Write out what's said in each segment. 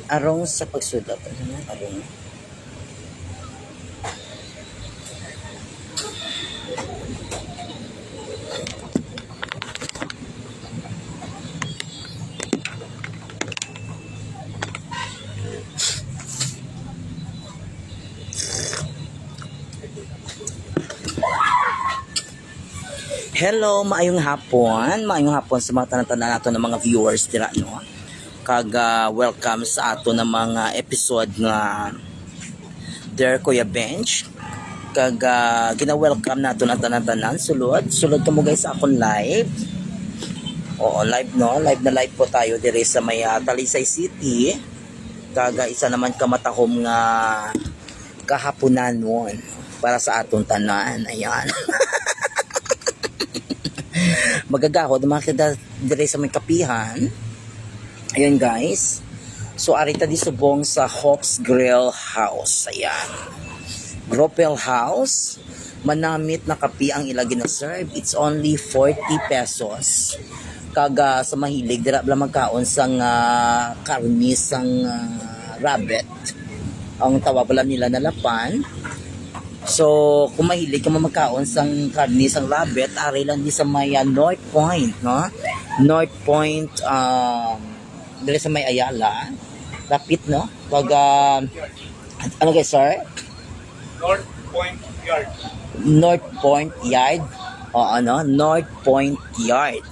Arong sa pagsulat. Arong. Hello, maayong hapon. Maayong hapon sa mga tanan-tanan nato ng mga viewers dira no. Welcome sa ato ng mga episode nga Dear Kuya Bench. Gina-welcome nato na tanan-tanan sulod kamo guys sa akong live. Oo, live no. Live po tayo dire sa may Talisay City. Isa naman kamatahom nga kahaponan won para sa atong tanan. Ayan. Magagahod mga kita dire sa may kapihan. Ayun guys. So arita di subong sa Hope's Grill House. Ayan. Grill House. Manamit na kapi ang ilagi na serve. It's only 40 pesos. Sa mahilig dira bla magkaon sang karni sang rabbit. Ang tawag nila na lapan. So, kung mahilig ka magkaon sang karni sang rabbit, ari lang di sa may North Point, no? North Point, dili sa may Ayala. Rapit, no? Ano guys, sir? North Point Yard. North Point Yard. O ano? North Point Yard.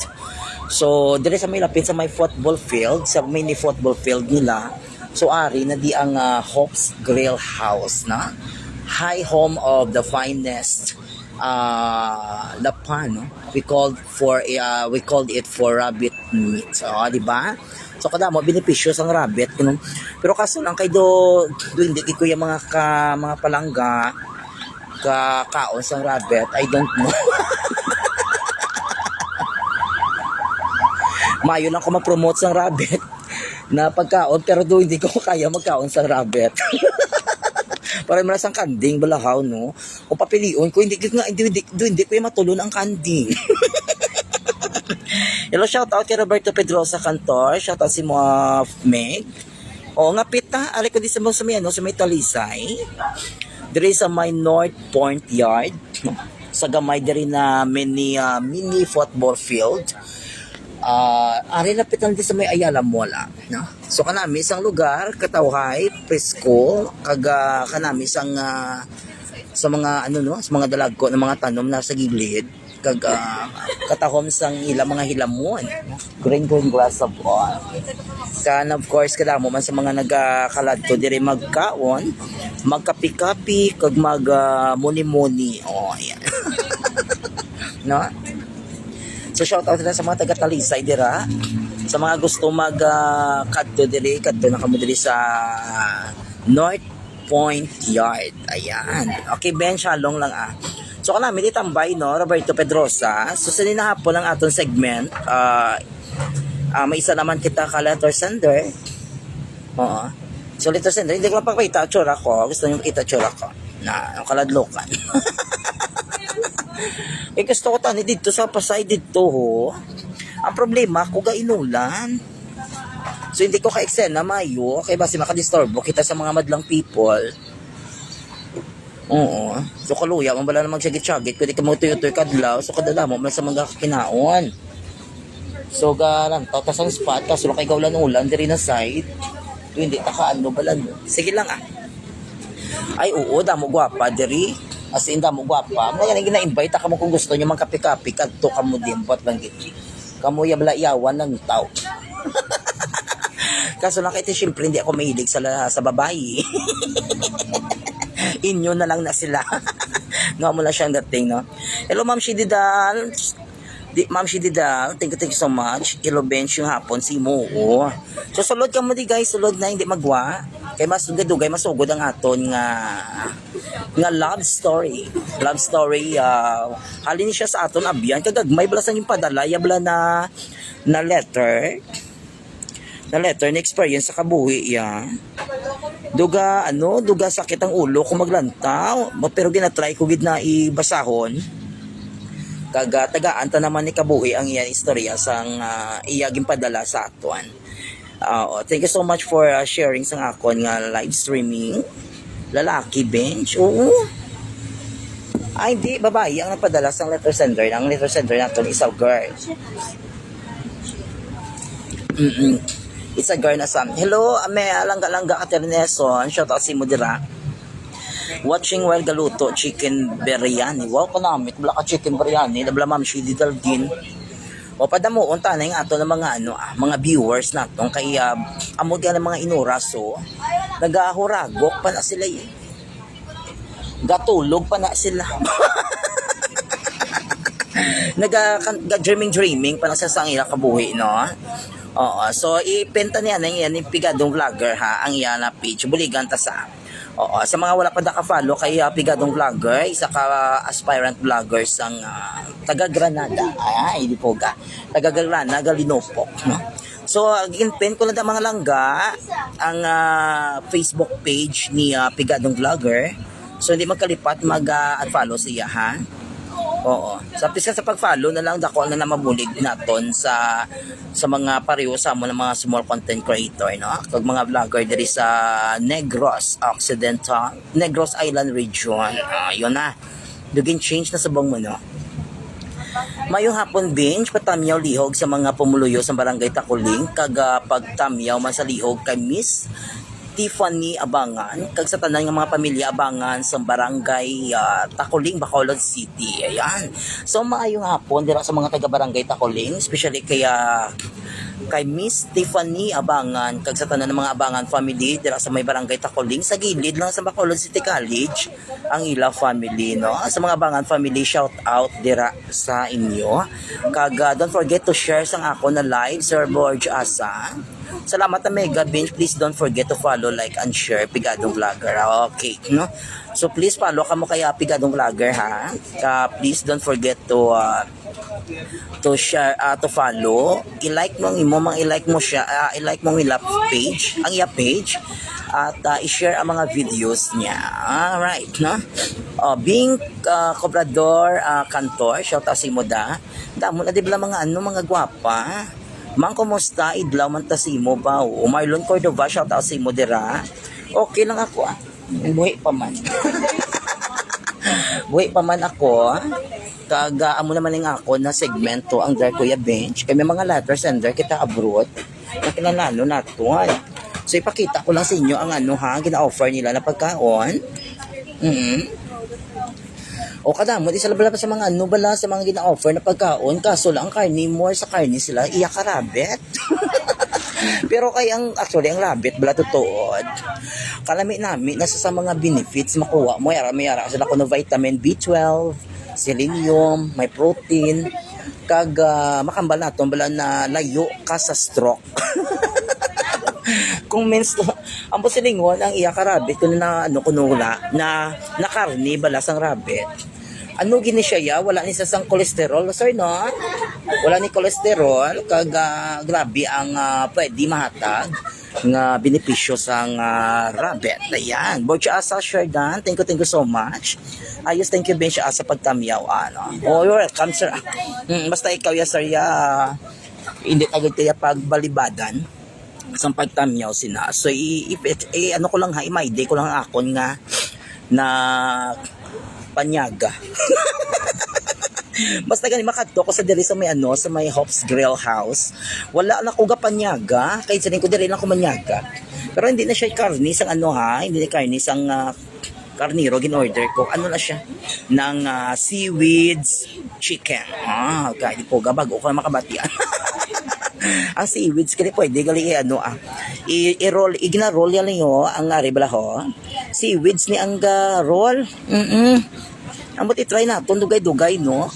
So, dili sa may lapit sa may football field, sa mini football field nila. So, ari na di ang Hope's Grill House, na? High home of the finest lapan, no? We called it for rabbit meat. So, di ba? So kada mo benepisyo sang rabbit kuno. Pero kaso lang kay do hindi ko yung mga palangga kaon sang rabbit. I don't know. Mayo lang ko mag-promote sang rabbit na pagkaon pero do hindi ko kaya magkaon sang rabbit. Para malas ang kanding balahaw no. O papilion ko hindi ko yung matulon ang kanding. Hello, shout out kay Roberto Pedrosa Cantor, shout out si mo Meg. O nga pita, ari ko di sa mga no, sa may Talisay. Diri sa my North Point Yard. Sa gamay diri na mini football field. Ari napitan di sa may Ayala Mall, no? So kanami isang lugar katawhay presko kanami isang sa mga ano no, sa mga dalagko ng mga tanom na sa gilid katahom sang mga hilamon, green glass of all. Of course kada mo man sa mga nagakaladto diri magkaon, magkapi-kapi muni-muni. Oh, ayan. No? So shout out na sa mga taga Talisay dira. Sa mga gusto kadto na kamo diri sa North Point Yard. Ayan. Okay, Ben, shalom lang So kanami di tambay no, Roberto Pedrosa. So sa hapon ang aton segment, may isa naman kita ka letter sender. Oo. So letter sender, hindi ko mapakita tsura ko. Gusto niyo makita tsura ko na ang kaladlokan. Gusto ko tani dito sa Pasay dito ho. Ang problema ko inulan. So hindi ko ka-eksena mayo kay basi makadisturbo kita sa mga madlang people. Oo. So kaluya man bala na magsagit-sagit kundi ka magtuyoy kadlaw so kadala mo man sa mga kinaon. So galang tatasang spot kaso kay gawlan ulan diri na side. So, hindi ta kaano bala no. Sige lang Ay oo damo gwapa diri. As in damo gwapa. Mga yan gina-invite ka mo kung gusto niyo magkape-kape kadto kamo din bot lang gid. Kamo yabla iyawan ng tao. Kaso lang kaya siyempre hindi ako mahilig sa babae. Inyo na lang na sila. Nga mo lang siyang dating, no? Hello, Ma'am Shididal. Ma'am Shididal, thank you so much. Hello, Bench yung hapon, si Mo. So, sulod ka mo di guys, sulod na hindi magwa. Kaya mas dugay, masugod ang aton nga love story. Love story, halin siya sa aton abyan. Kagagmay, balasan yung padala, yabla na letter. Na letter na experience sa kabuhi duga sakit ang ulo kung maglantaw pero ginatry ko gid na ibasahon tagaan ta naman ni kabuhi ang iyan istorya sang iyaging padala sa atuan Thank you so much for sharing sa akon nga live streaming. Lalaki bench. Oo. Ay, hindi. Babae ang napadala sa letter sender. Ang letter sender natin is a girl. It's a girl na sa... Hello, ame, langga-langga ka Terneson. Shout out si Mudira. Watching while galuto, chicken biryani. Wow, kanamit. Wala ka chicken biryani. Labla ma'am, Shidi Daldin. O padamuon tanay nga ato ng mga mga viewers naton kay amo ng mga inuraso nagahuragok pa na sila gatulog pa na sila dreaming pa na sa ila kabuhi no. So ipenta niya na yan yung Pigadong Vlogger ha ang iya na page buligan ta sa sa mga wala pa naka-follow kay Pigadong Vlogger, isa ka aspirant vlogger sang taga Granada. Ay, di po ga. Taga Granada, Linopok, no? So, ginpin ko lang mga langga ang Facebook page ni Pigadong Vlogger. So, hindi magkalipat mag-follow siya, ha? Oo. Sa pisa sa pag-follow na lang dako na mabulig naton sa mga pareho sa mo ng mga small content creator no. Kag mga vlogger diri sa Negros Occidental, Negros Island region. Yun na. Dugin change na sa bang mo no. Mayong hapon bench patamyaw lihog sa mga pumuluyo sa barangay Takuling kag pagtamyaw man sa lihog kay Miss Tiffany Abangan kag sa tanan nga mga pamilya Abangan sa barangay Takuling, Bacolod City. Ayan. So maayong hapon dira sa mga taga barangay Takuling, especially kay Miss Tiffany Abangan kag sa tanan ng mga Abangan family dira sa may barangay Takuling sa gilid lang sa Bacolod City College ang ila family no. Sa mga Abangan family, shout out dira sa inyo. Kag don't forget to share sang ako na live Sir Borge Asa. Salamat na Mega Bench. Please don't forget to follow, like, and share Pigadong Vlogger. Okay, no? So, please follow ka mo kaya Pigadong Vlogger, ha? Please don't forget to share, to follow. I-like mo i-like mo siya, i-like mo ang page, ang iya page, at i-share ang mga videos niya. Alright, no? Being Cobrador Cantor, shout out si Moda. Damo na di ba mga gwapa? Mang, kumusta? Idlaw man ta si mo ba? Marlon Cordova, shout out si mo dira. Okay lang ako Buhay pa man. Buhay pa man ako. Amo naman nga ako na segmento ang Dar Kuya Bench. Kaya may mga letter sender kita abroad. Na kinalano natin. So ipakita ko lang sa inyo ang gina-offer nila na pagkaon. O kadamo, di sila bala sa mga bala sa mga gina-offer na pagkaon, kaso lang ang karni, more sa karni sila, iya ka rabbit. Pero kay actually ang rabbit, bala tutuod. Kalami namin, nasa sa mga benefits makuha mo, may yara sila ko ng vitamin B12, selenium, may protein, kag makambal natin, bala na layo ka sa stroke. Kung means ang posilingon ang iya ka rabbit kung kunula na karni bala sang rabbit. Ano gini siya wala ni sang kolesterol sir no? Wala ni kolesterol kag grabe ang pwede mahatag nga benepisyo sang rabbit. Ayan, Borge Asa Sherdan, thank you so much. Ayos, thank you Ben siya sa pagtamyaw you're welcome sir. Basta ikaw sir hindi agad kaya pagbalibadan sa pagtamyaw sina. So ano ko lang i-my-day ko lang akon nga na panyaga. Basta gani makadto ko sa diri sa may sa may Hope's Grill House. Wala na ko ga panyaga, kay sa ko diri lang ko manyaga. Pero hindi na siya karni sang hindi na karni sang karniro gin-order ko. Ano na siya ng seaweeds chicken. Okay, po ga bago ko makabatian. Ang seaweeds kani pwede gali i-roll igna-roll yan niyo ang bala ho. Seaweeds ni ang roll. Amot i-try na dugay-dugay no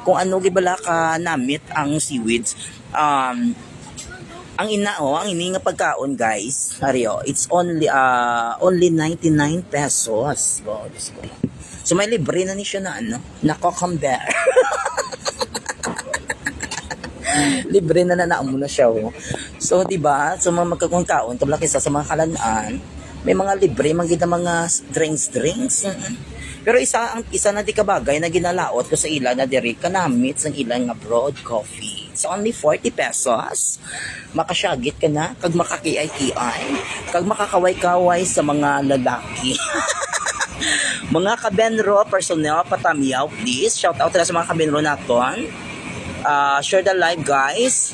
kung ano gibala ka namit ang seaweeds. Ang ini nga pagkaon guys. It's only 99 pesos. Wow, so may libre na ni siya na cucumber. Libre na naamo na siya. So, diba? So, mga magkakungkaon, tabla kisa sa mga kalanaan, may mga libre, mga drinks. Pero isa na di kabagay na ginalaot ko sa ila na diri kanamit sa ilang nga broad coffee. It's only 40 pesos. Makasyagit ka na, kag makakiay-kiay, kag makakaway-kaway sa mga lalaki. Mga kabenro, personnel, patamiyaw, please. Shout out na sa mga kabenro naton. Share the live, guys.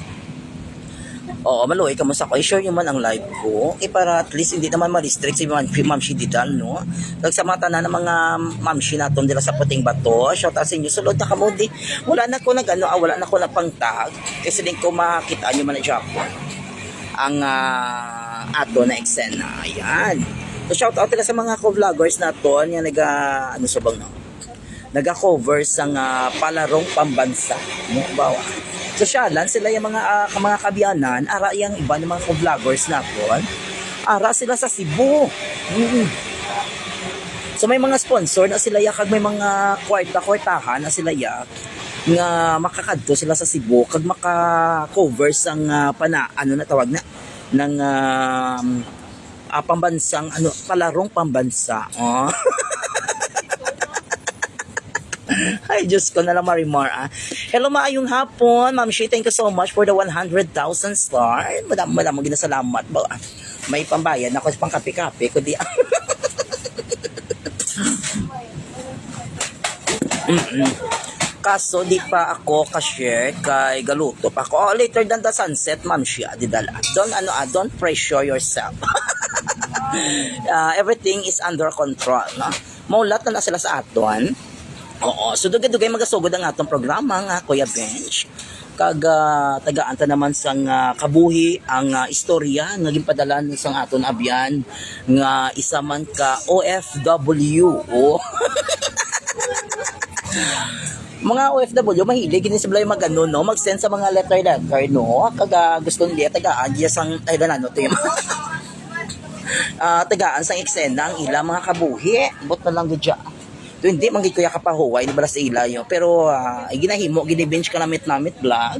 Oo, maluwi ka mo sa ko. I-share nyo man ang live ko. Para at least hindi naman ma-restrict si Ma'am Shi Didal, no? Nagsamata na ng mga Ma'am Shi naton dila sa Puting Bato. Shout out sa inyo. Sulod na kamo di. Wala na ko wala na ko na pang-tag. Kasi din ko makita nyo man na Japon. Ang ato na eksena. Ayan. So, shout out nila sa mga co-vloggers naton. Yan ano sa bang, no? Naga-cover sa palarong pambansa. No? Bawa. So syalan sila yung mga kabiyanan, ara yung iba ng mga vloggers naton, ara sila sa Cebu. So may mga sponsor na sila ya, kag may mga kwarta-kwartahan na sila ya, nga makakadto sila sa Cebu, kag maka-cover sang ano na tawag na, ng pambansang, palarong pambansa. Oh. Ay, Diyos ko na lang Marimar. Hello, maayong hapon. Ma'am Shi, thank you so much for the 100,000 star. Madam, ginasalamat ba? May pambayan ako sa pangkape-kape. Kundi kaso, di pa ako ka-share kay galuto pa ako. Oh, later than the sunset, Ma'am Shi, didala. Don't pressure yourself. Everything is under control. No? Maulat na sila sa aton. Oo, so dugay-dugay magasugod ang atong programa nga Kuya Bench. Kag tagaan naman sang kabuhi ang istorya nga ginpadalan sang aton abyan nga isa man ka OFW. Oh. Mga OFW mahilig gini sila magano no, mag-send sa mga letter no. Kag gusto nila tagaan diya sang no to. Tagaan sang eksena ang ila mga kabuhi. Bot na lang gudya. So, hindi man gid kuya kapahuway di bala sa ila yo, pero ginahimo gini-bench ka namit vlog.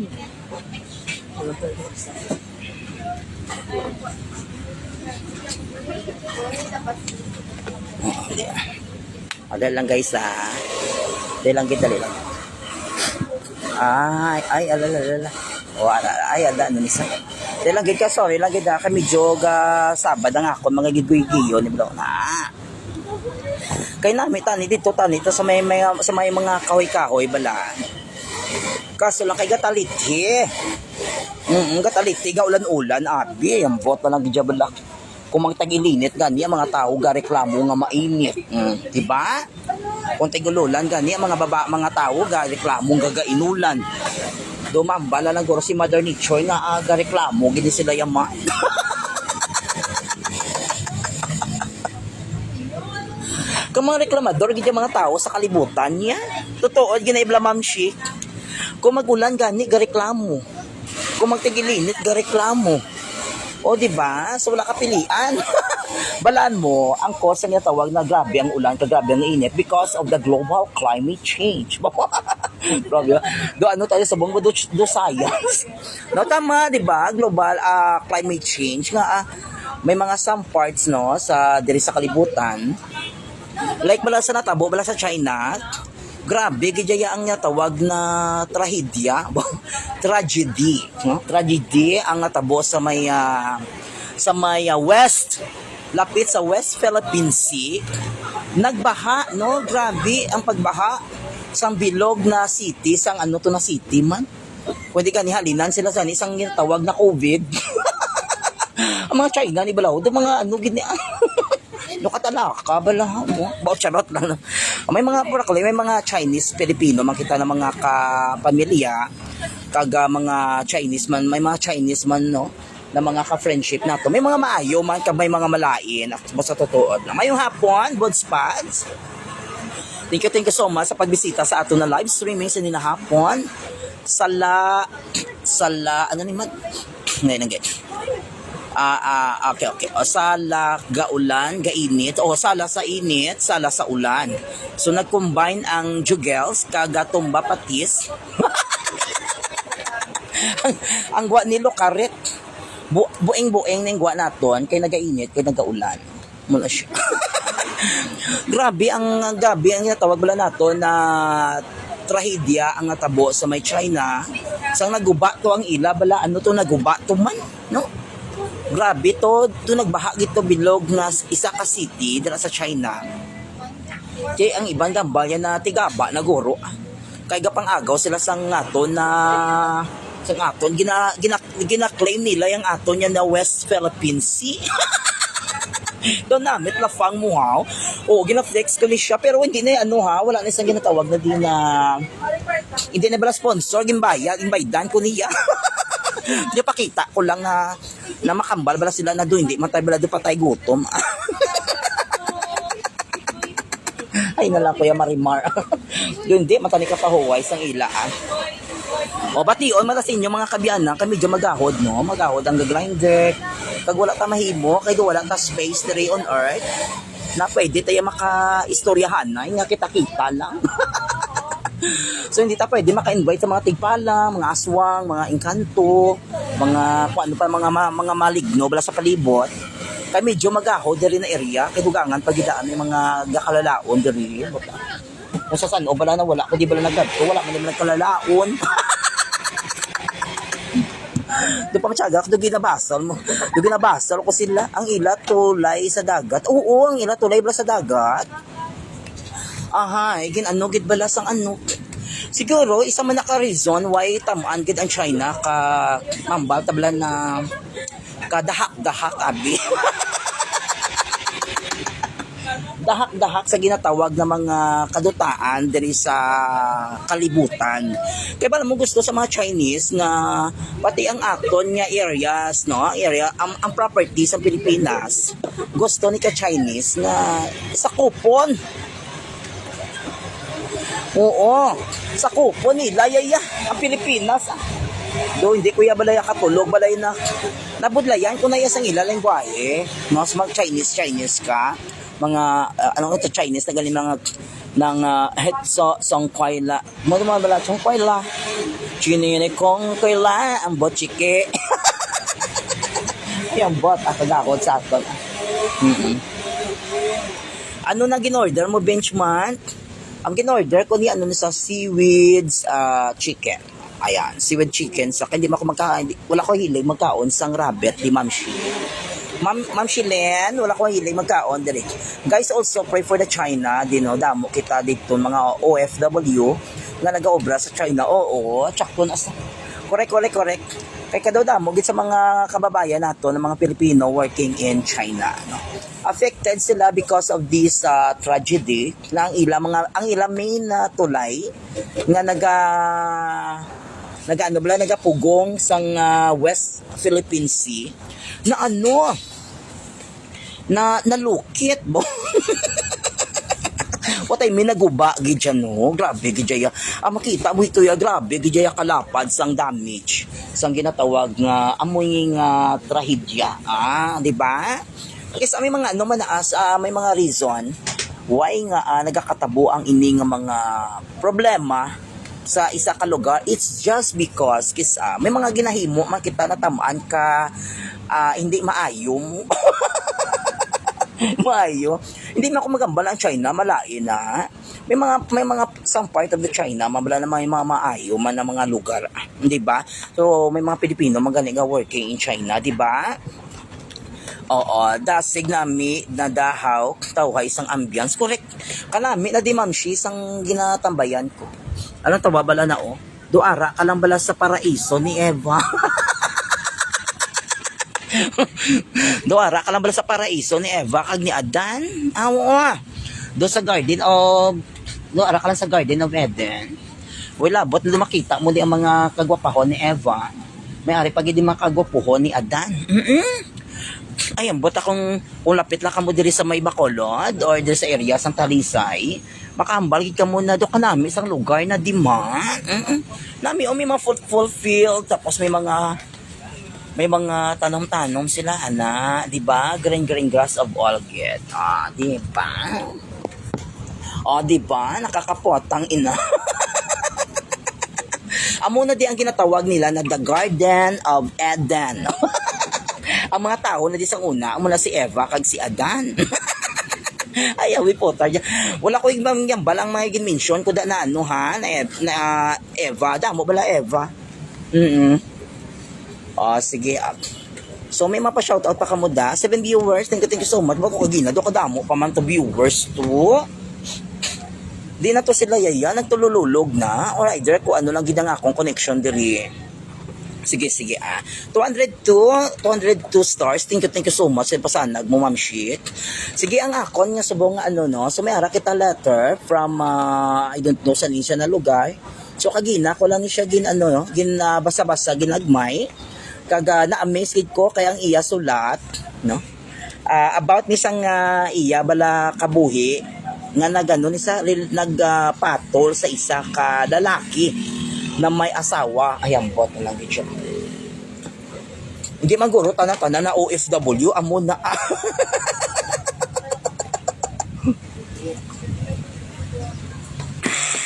Adal lang guys dali lang kita lang. Ay alala. Ay ada ano ni sa. Dali lang gid ka sorry lang gid ka medyo sabad nga ako mga giguy-giyo ni bro. Kay namin tani dito sa may mga kahoy-kahoy bala. Kaso lang kay gataliti. Gataliti gaulan-ulan abi ang bot na lang gidya bala. Kung magtag-ilinit gani ang mga tao gareklamo nga mainit. Di ba? Kung tag-ululan gani ang mga tao gareklamo gagainulan. Dumambala lang guro si Mother Nature nga gareklamo gid sila yaman. Kung mga reklamador, gid mga tao sa kalibutan niya. Totoo, ginaibla Ma'am Shi. Kung magulan gani, gareklamo. Kung magtigilinit, gareklamo. O, diba? So, wala kapilian. Balaan mo, ang cause niya tawag na grabe ang ulan, grabe ang init because of the global climate change. Grabe. Ano tayo sa bonggo do science. No, tama, diba? Global climate change nga may mga some parts no sa diri sa kalibutan. Like bala sa natabo, bala sa China, grabe, gidya ang tawag na trahedya, tragedy, no? Tragedy ang natabo sa may west, lapit sa West Philippine Sea, nagbaha, no? Grabe ang pagbaha sang bilog na city, sang ano to na city man. Pwede ka halinan sila sa isang tawag na COVID. Ang mga China ni balaw, mga ano gini. Katalaka bala mo. Charot lang. May mga may mga Chinese, Filipino, makita na mga kapamilya, kaga mga Chinese man, may mga Chinese man no, na mga ka-friendship nato. May mga maayo man, kag may mga malain. Sa totoo na. Mayong hapon, Buds Pads. Thank you so much sa pagbisita sa ato na live streaming sa ninahapon. Sala, ano ni Mad? Ngayon ang okay. O, sala, gaulan, gainit. O, sala sa init, sala sa ulan. So, nag-combine ang jugels, kagatumba patis. ang gwa nilo karet. Bueng-bueng ng gwa naton, kay nagainit, kay nagaulan. Mula siya. Grabe ang tawag bala nato na trahedya ang natabo sa may China Sang naguba to ang ila bala ano to naguba to man, no? Grabe to nagbaha gito bilog na isa ka city dira sa China. Kay ang ibang gambayan na tigaba naguro. Kay gapang agaw sila sang aton na sang aton gina-claim nila yung aton niya na West Philippine Sea. Doon namit lafang mo ha. O gina-flex ko ni siya pero hindi na ano ha, wala na isang ginatawag na di na hindi na bala sponsor gimbaydan ko niya. Di pakita ko lang na makambal bala sila na doon hindi man tayo bala doon patay gutom. Ay na lang Kuya Marimar. Doon di matani ka pahuway sang ilaan. O bation man sa inyo mga kabiyanan kami medyo magahod no, magahod ang grinder. Kag wala ta mahimo kay wala ta space diri on earth na pwede tayo maka-istoryahan na nga kita-kita lang. So hindi ta pwede maka-invite sa mga tigpala, mga aswang, mga engkanto, mga ano pa mga maligno bala sa palibot. Kay medyo magahod diri na area kay dugangan pagidaan ng mga gakalalaon diri. Kung sa san o bala na wala ko di bala naggadto, wala man nang kalalaon. Doon pa matyaga, doon ginabasal mo. Doon ginabasal ko sila. Ang ila tulay sa dagat. Oo, ang ila tulay bala sa dagat. Ahay, ginano, gid bala sang ano. Siguro, isa man naka-reason why tamaan gid ang China ka mambal tabla na kadahak-dahak abi. Dahak-dahak sa ginatawag na mga kadutaan diri sa kalibutan. Kaya ba mo gusto sa mga Chinese na pati ang aton nga areas, no? Ang property sa Pilipinas, gusto ni ka Chinese na sa kupon. Oo, sa kupon nila yaya ang Pilipinas. Do hindi ko ya balaya katulog balay na nabudlayan ko na ya sang ila lengguwahe, no? Sa mga Chinese ka mga ano ito Chinese na galing mga ng hetso song kwaila mo bala song kwaila chinine kong kwaila ang botchike. Yang bot at agakot sa aton. Ano na ginorder mo benchmark? Ang ginorder ko ni ano sa seaweeds chicken. Ayan, seaweed chicken sa hindi mo ako wala ko hilig magkaon sang rabbit di mamshi. Ma'am Shilen, wala ko hiling magkaon diri. Guys, also pray for the China, dino damo kita dito mga OFW nga nagaobra sa China. Oo, tsakto na sa. Correct. Kay kadaw damo gid sa mga kababayan nato ng mga Pilipino working in China, no. Affected sila because of this tragedy na ang ilang main tulay nga nagapugong sang West Philippine Sea na ano na nalukit mo. Watay minaguba gid dyan no. Grabe gid jaya. Makita mo ito ya grabe gid jaya kalapad sang damage. Sang ginatawag nga amoy nga trahedya. Di ba? Kasi may mga ano manaas may mga reason why nga nagakatabo ang ini nga mga problema sa isa ka lugar. It's just because may mga ginahimo makita na tamaan ka hindi maayo. Maayo. Hindi na ako magambal ang China, malain na. May mga some part of the China, mabala na may mga maayo man na mga lugar, 'di ba? So may mga Pilipino magaling nga working in China, 'di ba? Oo, dasig nami na dahaw tawhay isang ambience. Correct. Kanami na di mamshi sang ginatambayan ko. Alam tawabala na Duara ka lang bala sa paraiso ni Eva. Duara ka lang bala sa paraiso ni Eva kag ni Adan. Do sa garden of duara ka lang sa Garden of Eden. Wala bot na makita mo di ang mga kagwapahon ni Eva. May ari pag di makagwapuhon ni Adan. Ayan, bot akong ulapit lang ka mo diri sa may Bacolod or diri sa area sang Talisay. Makahambal gid ka muna do kanami isang lugar na di man. Nami may mga full field tapos may mga tanom-tanom sila ana, di ba? Green grass of all get. Di ba? Di ba? Nakakapotang ina. Amo na di ang ginatawag nila na the Garden of Eden. Ang mga tao na di sang una, amo na si Eva kag si Adan. Ay, awi po tayo. Wala ko ibang yan balang may mention ko da na ano ha, na Eva, damo bala Eva. Sige. So may mapa-shoutout pa kamo da. 7 viewers. Thank you so much. Bago kagina do kadamo pa man to viewers to. Di na to sila yaya nagtulululog na or either ko ano lang gid ang akong connection diri. Sige 202 stars. Thank you so much sa pasanag mo ma'am shit. Sige ang akon nga subong nga ano no. So may ara kita letter from I don't know sa siya na lugar. So kagina ko lang siya gin ano no, gin basa-basa ginagmay. Kaga na-amaze gid ko kay ang iya sulat no. About ni sang iya bala kabuhi nga nagano ni sa nagpatol sa isa ka lalaki na may asawa. Ayambot na lang gid siya. Hindi maguro tanan-tanan na OFW amo na.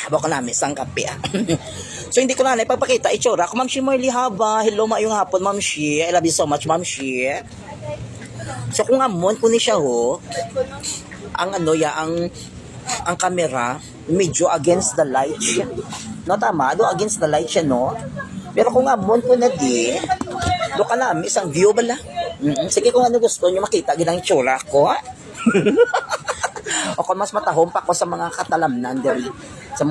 Baka namin sang kape. So hindi ko na ipapakita itsura ko Ma'am Shi Marley Haba. Hello maayong hapon Ma'am Shi. I love you so much Ma'am Shi. So kung amon ko ni siya ho, ang ano ya ang camera medyo against the light siya. No tama, do against the light siya no. Pero kung amon ko na di, do ka na isang view bala. Sige kung ano gusto niyo makita ginang itsura ko. O kung mas matahom pa ko sa mga katalamnan diri, sa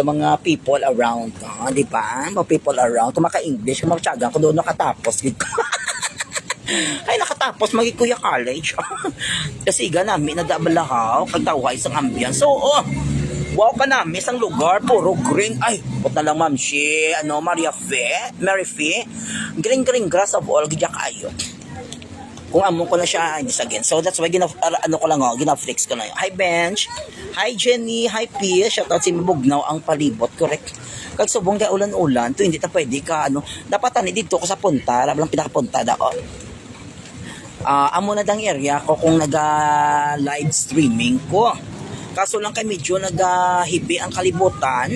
mga people around, di ba? Mga people around, tumaka-English, kumakatsyagan ko doon nakatapos. Ay, nakatapos, magikuya college. Kasi namin, nadabalahaw, kagtaway isang ambience. So, wow ka namin, isang lugar, puro green. Ay, puta lang, Ma'am Shi, Mary Fee, green grass of all, gidya kayo. Kung amon ko na siya, hindi again. So that's why gina-flex ko na yun. Hi Bench, hi Jenny, hi P, shoutout si Mabugnaw ang palibot, correct. Kag subong kay ulan-ulan, to hindi ta pwede ka dapat ani dito ko sa punta, labang pinakapunta daon. Amo na dang area ko kung live streaming ko. Kaso lang kay medyo hibi ang kalibutan.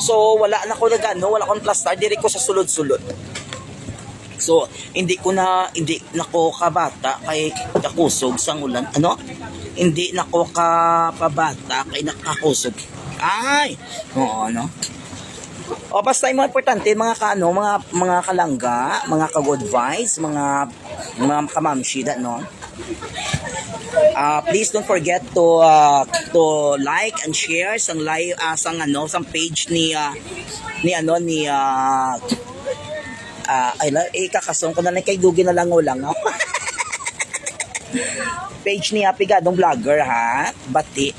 So wala na ko wala akong plaster diri ko sa sulod-sulod. So, hindi na ko kabata kay kakusog sang ulan. Hindi na ko kapabata kay nakakusog. Ay! Oo, no? Basta yung mga importante, mga kalangga, mga ka-good vibes, mga kamamshida, no? Please don't forget to like and share sang live sang page ni kakasong ko na lang kay Dugi na lang ulang. Page ni Pigadong Vlogger ha. Bati.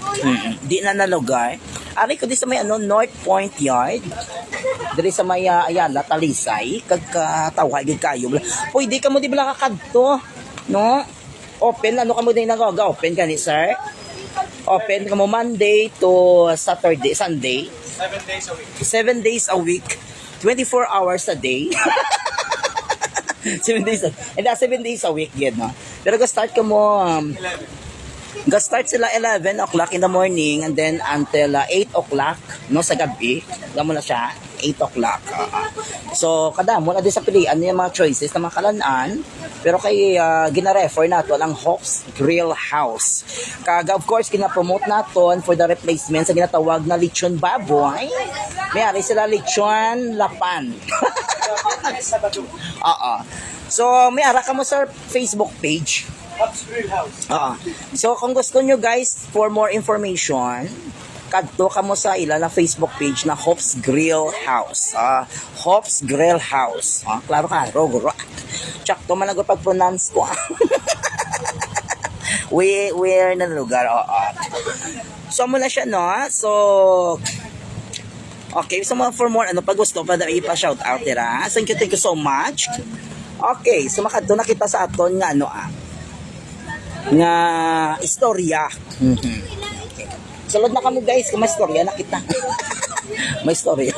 Di na nalugar. Ari ko di sa may North Point Yard. Diri sa may Ayala, Talisay. Kagkatawag kayo. Pwede ka mo di bala kakadto. No? Open. Ano ka mo din nag-open ka ni sir? Open ka mo Monday to Sunday. 7 days a week. 7 days a week. 24 hours a day. 7 days a week yun, no? Pero start ka mo 11. Start sila 11 o'clock in the morning and then until 8 o'clock no sa gabi. Damo na siya 8 o'clock. So kada mo na din sa pilian niya mga choices na makalanaan. Pero kay gina-refer nato ang Hope's Grill House. Kaga of course gina-promote naton for the replacement sa ginatawag na lechon baboy. Mayari sila lechon lapan. So may ara ka mo sa Facebook page. Hope's Grill House. So kung gusto nyo guys for more information, kadto ka mo sa ila na Facebook page na Hope's Grill House. Hope's Grill House. Klaro ka, rogoro. Check to man ang pag-pronounce ko. Where na lugar. So muna siya no. So okay, so for more pag gusto pa ipa-shout out tira. Thank you so much. Okay, so makadto na kita sa aton nga nga istorya. Okay. Sulod na kami guys, kung may istorya na kita. May istorya.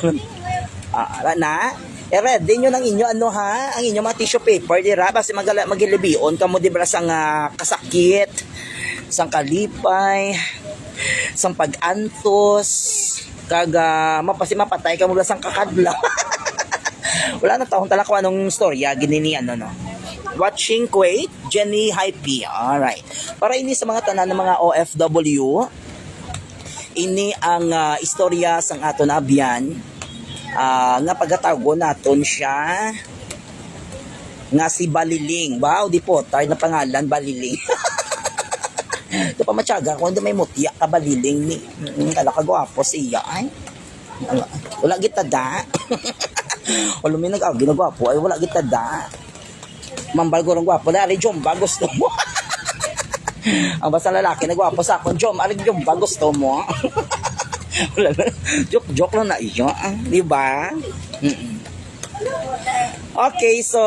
Ready nyo ng inyo ang inyo mga tissue paper dira basta magilibion kamo di ba sang kasakit, sang kalipay, sang pag-antos, kaga mapatay ka mo sang kakadla. Wala na taong talako anong storya ginini no. Watching Kuwait, Jenny Hype. Alright. Para ini sa mga tanan ng mga OFW, ini ang istorya sang aton abyan Nga pagkatago naton siya nga si Baliling. Wow, di po, tayo na pangalan, Baliling. Ito pa matyaga, kung hindi may mutya ka Baliling ni. Kala ka gwapo siya, ay. Wala kita da. Wala may ginagwapo, ay wala kita da. Mambal ko ng gwapo, dari Jomba, gusto mo. Ang basta lalaki, nagwapo sa akin, Jomba, gusto mo. Wala na, joke lang na iyo, di ba? Okay, so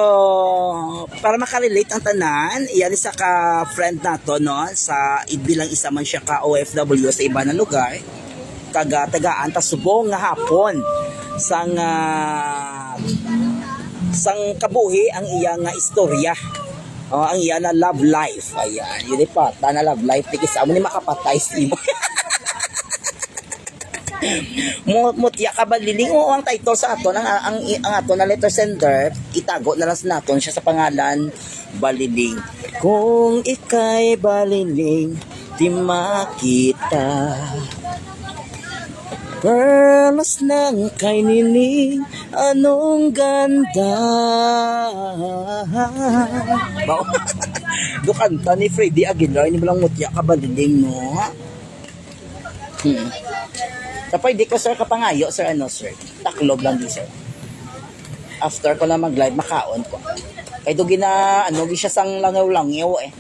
para makarelate ang tanan, iyan isa ka friend nato no sa bilang isa man siya ka OFW sa iba na lugar. Tagaan ta subong nga hapon sang kabuhi ang iya nga istorya. Ang iya na love life. Ayan, yun pa ta na love life tikis amo ni makapatay simo. Mutya ka Baliling o ang title sa aton ang aton na letter sender itago na lang sa naton siya sa pangalan Baliling. Kung ika'y Baliling di makita perlas ng kay nining anong ganda. Do kanta ni Freddy Aguilar ni balang Mutya ka Baliling no. Tapos di ko sir kapangayo sir sir. Taklob lang di sir. After ko na mag-live makaon ko. Kay do gina gi siya sang langaw-langyaw eh.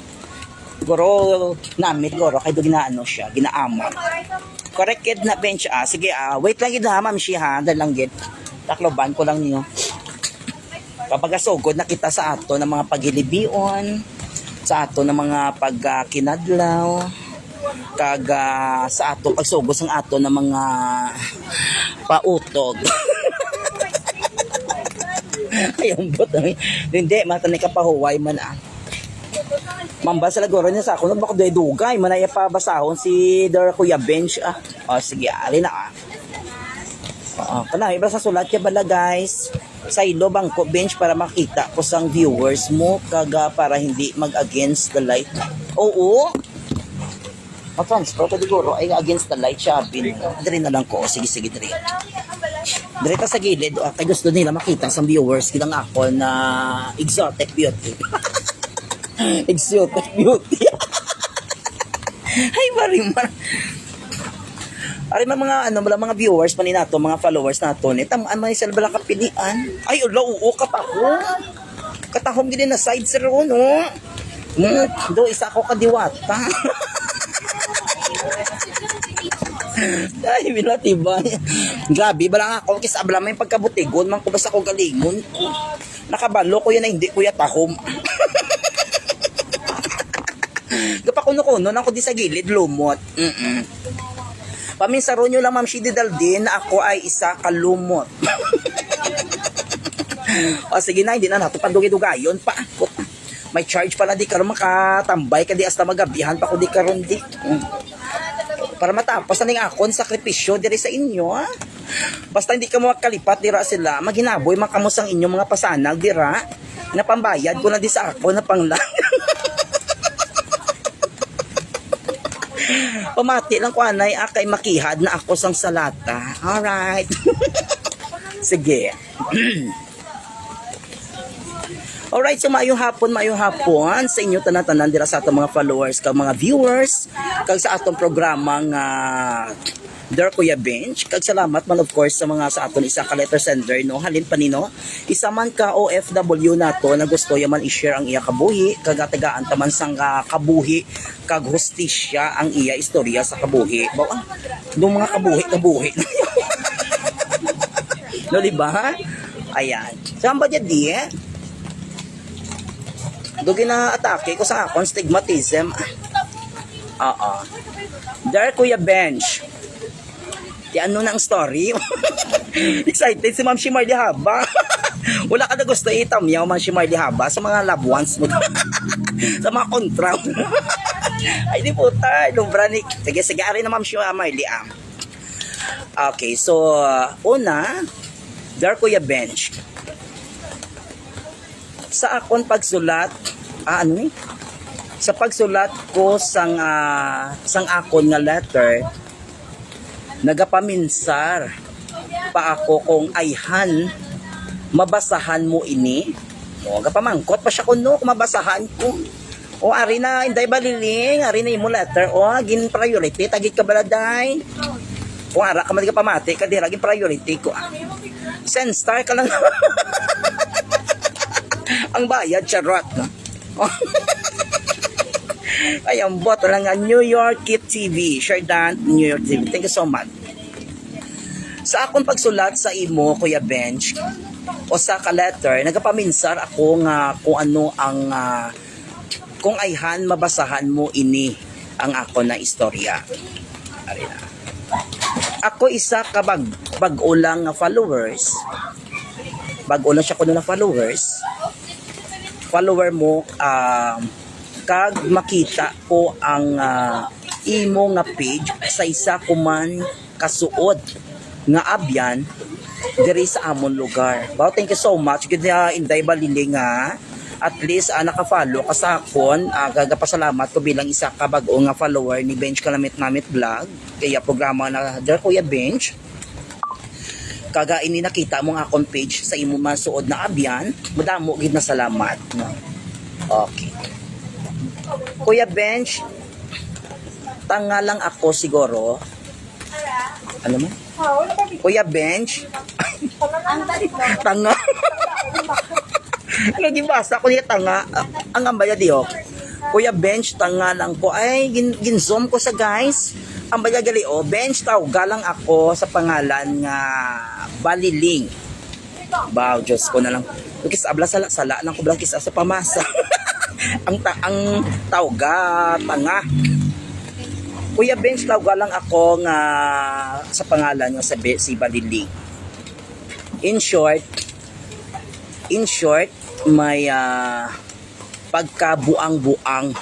Guro namit guro kay do gina siya, ginaamang. Corrected na bench sige wait lang gid ha ma'am siya ha dalang gid. Takloban ko lang niyo. Kapag asugod nakita sa ato ng mga paghilibion, sa ato ng mga pagkinadlaw, sa ato pagsugos ng ato ng mga pautog. Ayun bot hindi matanay ka pahuway man Mamba sa lagoro niya sa ako baka dugay man ay pabasahon si Der Kuya Bench sige ali na kana iba sa sulat kaya bala guys sa ilo bangko bench para makita ko sang viewers mo para hindi mag-against the light. Oo. Transfer ko diguro ay against the light siya dire na lang ko sige dire ta sa gilid kay gusto nila makita sa viewers kilang ako na exotic beauty. Exotic beauty. Ay marimar ari mga mga viewers pa ni nato mga followers nato ni tam man sila bala kapilian ay ulo oo katahom katahom gid na side sir no do isa ko kadiwata. Ay, binatibay. Grabe, balang ako, kisa abala may pagkabutigon, man ko basta ko galingon. Nakabalo ko yan na hindi ko yatahom. Gapakuno-kuno, ako di sa gilid, lumot. Paminsaro nyo lang, Ma'am Shidi Daldin, na ako ay isa kalumot. Sige na, hindi na nato pandugi-dugayon pa. May charge pala, di karon makatambay, kadi hasta magabihan pa ko di karon di. Para matapos na ning akon sakripisyo diri sa inyo basta hindi ka mo makalipat dira sila maginaboy makamus ang inyong mga pasanag dira na pambayad ko na di sa ako na panglang. Pamati lang ko anay kay makihad na ako sang salata. Alright. Sige. Alright, so maayong hapon sa inyo tanan-tanan dira sa atong mga followers kag mga viewers kag sa atong programang Der Kuya Bench. Kag salamat man of course sa mga sa aton isa ka letter sender no halin pa nino isa man ka OFW nato na gusto yaman i-share ang iya kabuhi kag tagaan taman sang kabuhi kag hustisya ang iya istorya sa kabuhi. Bawa dong mga kabuhi. No di ba? Ayan. Saan ba di Dugi na atake ko sa akong stigmatism. Der Kuya Bench. Di ano na ang story? Excited si Ma'am Shimarly Haba. Wala ka na gusto itamyaw Ma'am Shimarly Haba sa mga loved ones mo. Sa mga kontra. Ay di puta, lumbranik. Sige, ari na Ma'am Shimarly Okay, so una, Der Kuya Bench. Sa akong pagsulat, sa pagsulat ko sang akon nga letter, nagapaminsar pa ako kung ayhan mabasahan mo ini. O, gapamangkot pa siya kuno kung mabasahan ko. O, ari na, inday baliling, ari na imo letter. O, gin priority, tagit ka baladay. O, ara ka ka pamati, kadira, gin priority ko. Send star ka lang. Ang bayad, charot. No? Ay, ang bot lang nga, New York Kid TV. Sherdan, New York TV. Thank you so much. Sa akong pagsulat sa imo, Kuya Bench, o sa ka-letter, nagapaminsar ako nga kung ano ang kung ayhan mabasahan mo ini ang ako na istorya. Ari na. Ako isa ka bag-o lang nga followers. Bag-o lang siya kuno na followers. Follower mo kag makita ko ang imo nga page sa isa ko man kasuod nga abyan diri sa amon lugar. Wow, thank you so much. Good inday baliling nga. At least naka-follow ka sa akon. Gagapasalamat ko bilang isa ka bag-o nga follower ni Bench Kalamit Namit Vlog. Kaya programa na der Kuya Bench. Kaga ini nakita mo nga akong page sa imo masuod na abyan. Madamo gid na salamat. No? Okay. Kuya Bench, tanga lang ako siguro. Ano man? Kuya Bench, tanga. Nagibasa ko niya tanga. Ang ambaya diyo. Kuya Bench, tanga lang ko. Ay, ginzoom ko sa guys. Ang baya gali o, Bench tao, galang ako sa pangalan nga Baliling. Wow, Diyos ko na lang. Kis abla sala lang ko blang kisa sa pamasa. ang tawga, tanga. Kuya Bench, tao, galang ako nga sa pangalan nga si Baliling. In short, may pagkabuang-buang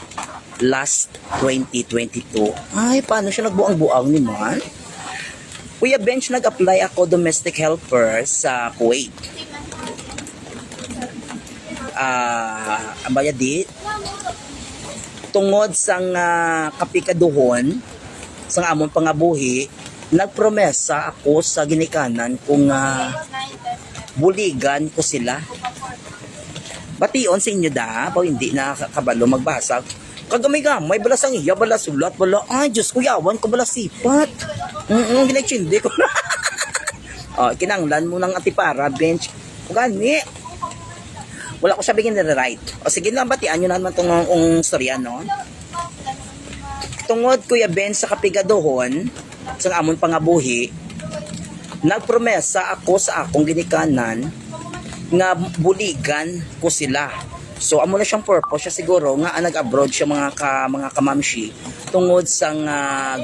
last 2022. Ay, paano siya nagbuang-buang ni man? Kuya Bench, nag-apply ako domestic helper sa Kuwait. Ang bayadi, tungod sang kapikaduhon, sang amon pangabuhi, nagpromesa ako sa ginikanan kung buligan ko sila. Bation sa inyo da, pa hindi na kabalo magbasa. Kagamay-gamay, bala sang iya, bala sulat, bala, ay, Diyos ko, yawan ko, bala sipat. Ginagtsindi ko na. Kinanglan mo ng atipara, Bench. Gani. Wala ko sabihin na right. O sige na, batian nyo naman itong storya, no? Tungod, Kuya Bench, sa kapigadohon, sa amon pangabuhi, nagpromesa ako sa akong ginikanan nga buligan ko sila. So amo na siyang purpose siya siguro nga nag-abroad siya mga kamamshi tungod sa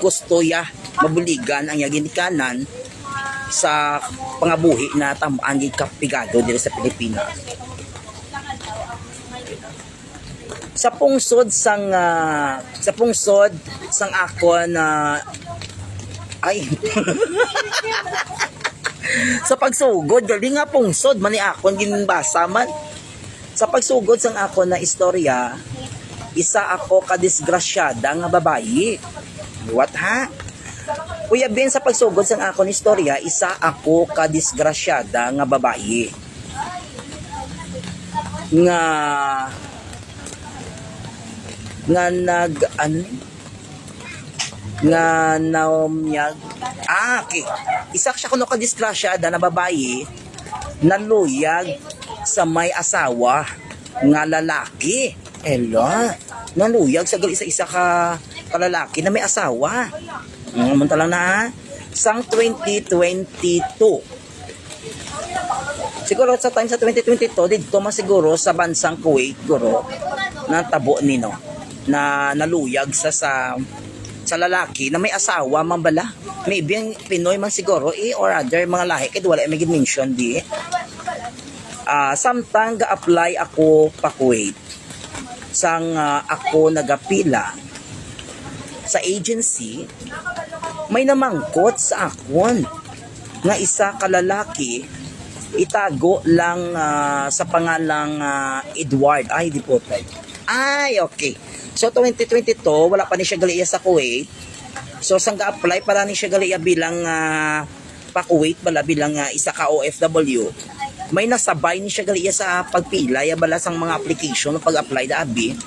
gusto ya mabuligan ang ginikanan sa pangabuhi na tamaan gid kapigado diri sa Pilipinas. Sa pungsod sang akon ay sa pagsugod gali nga pungsod man ni akon ginbasa man. Sa pagsugod sang ako na istorya, isa ako kadisgrasyada nga babayi. What ha? Kuya Ben, sa pagsugod sang ako na istorya, isa ako kadisgrasyada nga babayi. Nga naumyag. Okay. Isa siya kuno kadisgrasyada na babayi naluyag sa may asawa nga lalaki. Ela, naluyag sa isa ka lalaki na may asawa. Munta lang na sang 2022. Siguro sa time sa 2022 dito masiguro sa bansang Kuwait guro natabo nino na naluyag sa lalaki na may asawa man bala. Maybe ang Pinoy man siguro or other mga lahi kaya wala may mention di. Samtang ga-apply ako pa Kuwait sang ako nagapila sa agency may namangkot sa akon nga isa ka lalaki itago lang sa pangalang Edward. Ay, di po tayo. Ay, okay. So, 2022, wala pa ni siya galiya sa Kuwait. So, sang ga-apply para ni siya galiya bilang pa-Kuwait bala bilang isa ka OFW. May nasabay ni siya gali sa pagpila ya bala sang mga application pag-apply da abi.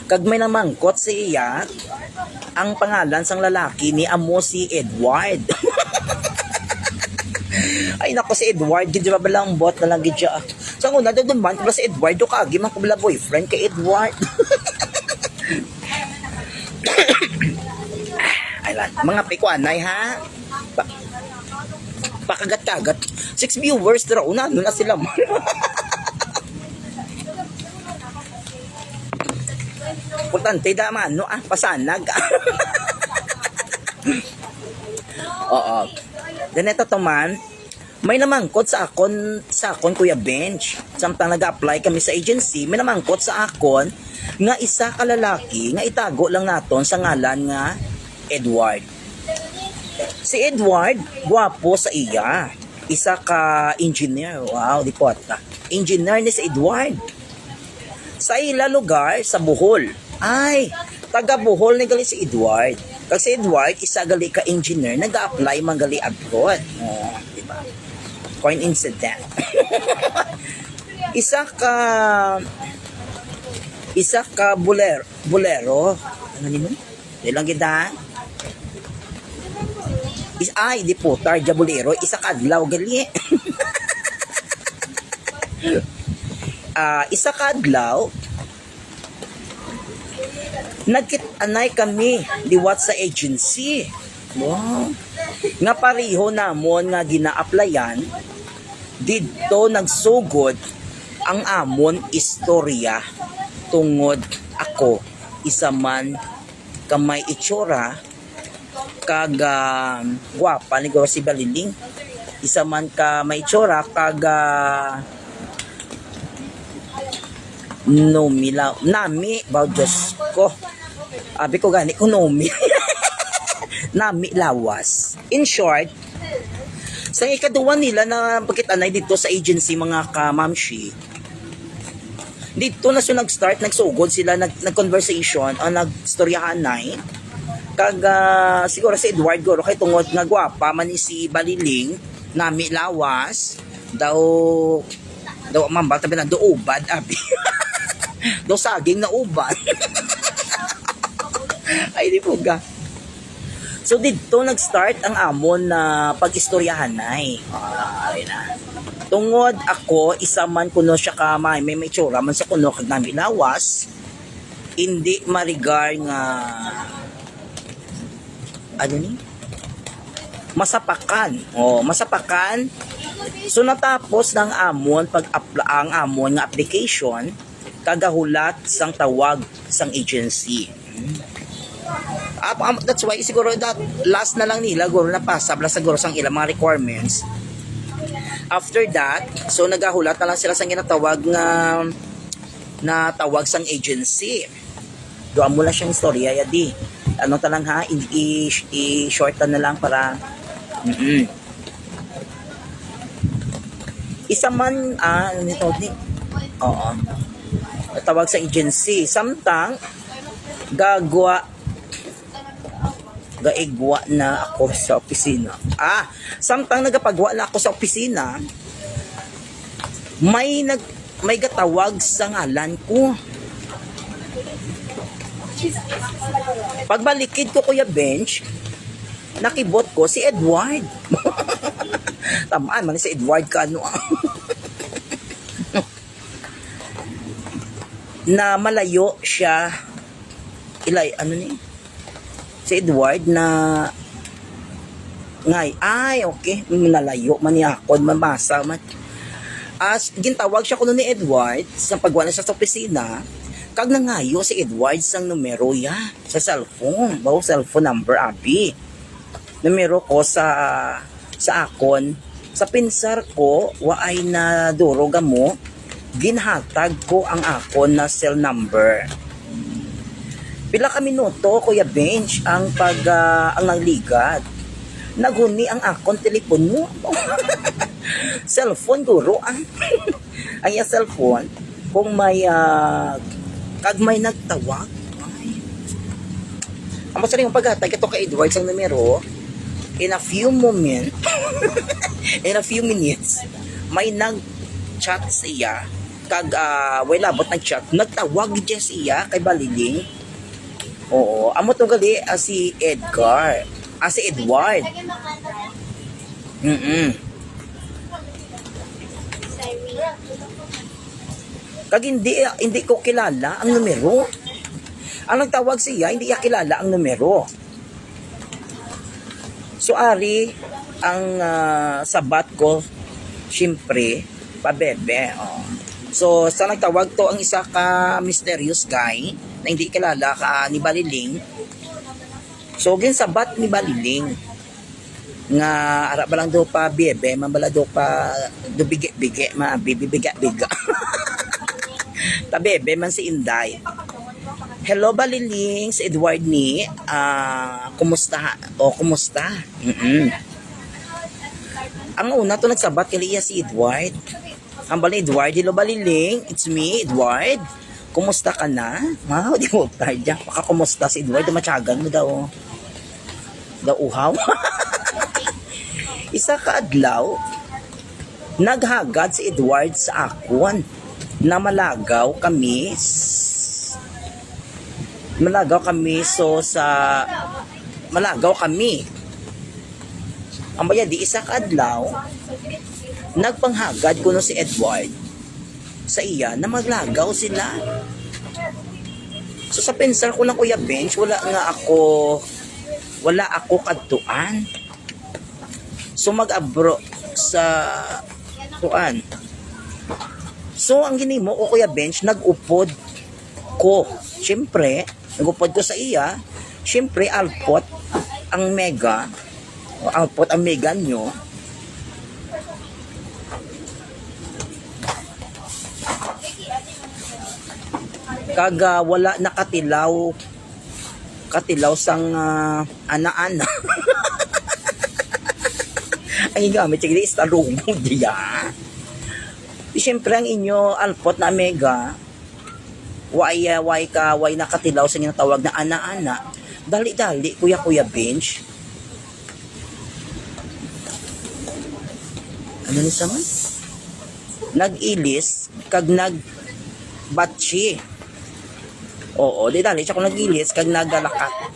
Kag may namangkot sa iya ang pangalan sang lalaki ni amo si Edward. Ay nako si Edward gid ba balang bot na lang gid siya. Sa una daw man ko si Edward do kagi man ko bala boyfriend kay Edward. Ay lan, mga pikuanay ha. Pakagat-kagat. 6 viewers raw na ano na sila. Importante da man no pasanag. Oo. Then ito man, may namangkot sa akon Kuya Bench. Samtang nag-apply kami sa agency, may namangkot sa akon nga isa ka lalaki nga itago lang naton sa ngalan nga Edward. Si Edward, gwapo sa iya. Isa ka engineer. Wow, di po ata. Engineer ni si Edward. Sa ila lugar, sa Bohol. Ay, taga Bohol na gali si Edward. Kag si Edward, isa gali ka engineer, nag-apply man gali abroad. Oh, di ba? Coincident. isa ka bolero. Ano nimo? Ilang kita? Ay, di po, tarja bolero, isa ka adlaw gali. Isa ka adlaw, nagkit-anay kami liwat sa agency. Wow. Nga pareho namon nga gina-applyan, dito nagsugod ang amon istorya tungod ako isa man kamay itsura kag gwapa ni si Baliling, isa man ka may itsura kag nami ba Diyos ko. Abi ko gani ko nomi. Nami lawas. In short, sa ikaduwa nila na pagkitanay dito sa agency mga ka-mamshi, dito na siya nag-start, nagsugod sila, nag-conversation, nagstoryahan na kag siguro si Edward Goro kay tungod nga gwapa man ni si Baliling, nami lawas, daw mamba tabi na do ubad abi. Do saging na uban. Ay di po ga. So dito nag-start ang amon na pag-istoryahan ay. Ay na. Tungod ako isa man kuno siya ka may tsura man sa kuno kag nami lawas. Hindi marigar nga ano ni? Masapakan. Masapakan. So natapos ng amon ang amon nga application kagahulat sang tawag sang agency. That's why siguro that last na lang nila guro napasabla siguro sang ilang mga requirements. After that, so nagahulat na lang sila sang ginatawag na tawag sang agency. Doon mo lang siyang istorya yadi. Ano talang ha, i-shortan na lang para isa man ano nito ni. Oo. Tawag sa agency. Samtang gaigwa na ako sa opisina. Samtang nagapagwa na ako sa opisina, may gatawag sa ngalan ko. Pagbalikid ko Kuya Bench, nakibot ko si Edward. Tamaan man si Edward ka ano. Na malayo siya si Edward na okay nalayo man yakod mamasa man gintawag siya kuno ni Edward sa pagwa na siya sa opisina kag nangayo si Edward sang numero sa cellphone number abi numero ko sa akon sa pinsar ko waay na duro gamo ginhatag ko ang akon na cell number. Pila ka minuto Kuya Bench ang ang nagligad. Naghuni ang akon telepono. Cellphone guro ang iya cellphone kung may kag may nagtawag. Amo sa ring paghatag ito kay Edward sang numero in a few moment In a few minutes, may nag-chat siya. Kag, wala bot nag-chat. Nagtawag niya siya kay Baliling. Oo. Amo to gali si Edgar. Si Edward. Kag hindi ko kilala ang numero. Ang nagtawag siya, hindi niya kilala ang numero. So, ari, ang sabat ko, syempre, pabebe. Oh. So, sa nagtawag to, ang isa ka mysterious guy, na hindi kilala ka ni Baliling. So, sabat ni Baliling, nga ara ba lang do pa bebe, mambala do pa do bige-bige, bibibiga-biga. Tabebe man si Inday. Hello Baliling, si Edward ni. Kumusta? Kumusta? Ang una to nagsabat kay si Edward. Ang bali Edward, hello Baliling, it's me, Edward. Kumusta ka na? Wow, di mo tayo dyan. Baka kumusta si Edward, matyagan mo daw. Daw uhaw. Isa ka adlaw, naghagad si Edward sa akon na malagaw kami ang baya di isa kadlaw nagpanghagad ko no si Edward sa iya na maglagaw sila. So sa pensar ko lang Kuya Bench, wala ako kadtuan. So mag-abro sa tuan. So ang ginimo ko Kuya Bench, nag-upod ko. Siyempre, nag-upod ko sa iya. Siyempre, alpot ang mega nyo. Kaga wala nakatilaw sang ana-ana. Ay gamit sige di istarong diya. Siyempre ang inyo alpot na mega way nakatilaw sa inyong tawag na ana-ana. Dali Kuya Bench. Ano ni saman? Nag-ilis kag nagbatsi. Oo, di dali siya kung nag-ilis kag nagalakat.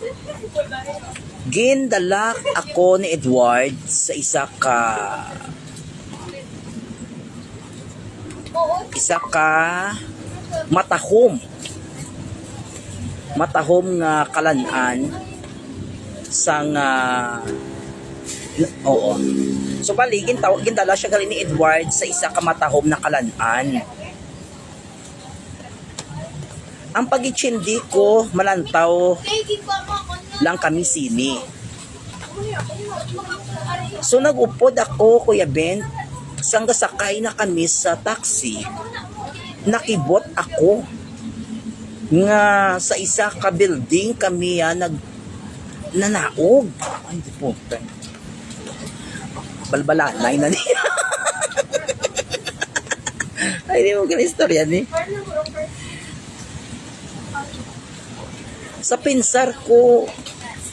Gindalak ako ni Edward sa isa ka matahom nga kalanan sang oo. So bali gindala siya gali ni Edward sa isa ka matahom na kalanan. Ang pagitsindi ko malantaw lang kami sini. So nag-upod ako Kuya Ben, sang gasakay na kami sa taxi. Nakibot ako nga sa isa ka building kami nanaog. Ay, di po. Balbalanay na niya. Ay, di mo istorya ni. Sa pinsar ko,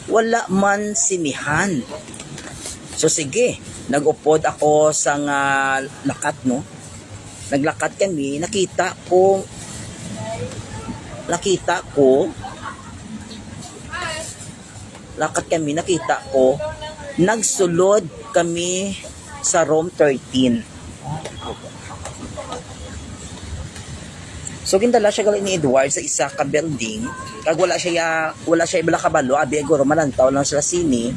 wala man sinihan. So sige, nag-upod ako sa lakat, no? Naglakat kami, nakita ko nagsulod kami sa room 13. So gindala siya gali ni Edward sa isa ka building. Kag wala siya ibala kabalo, abi guro malantaw lang sila sini.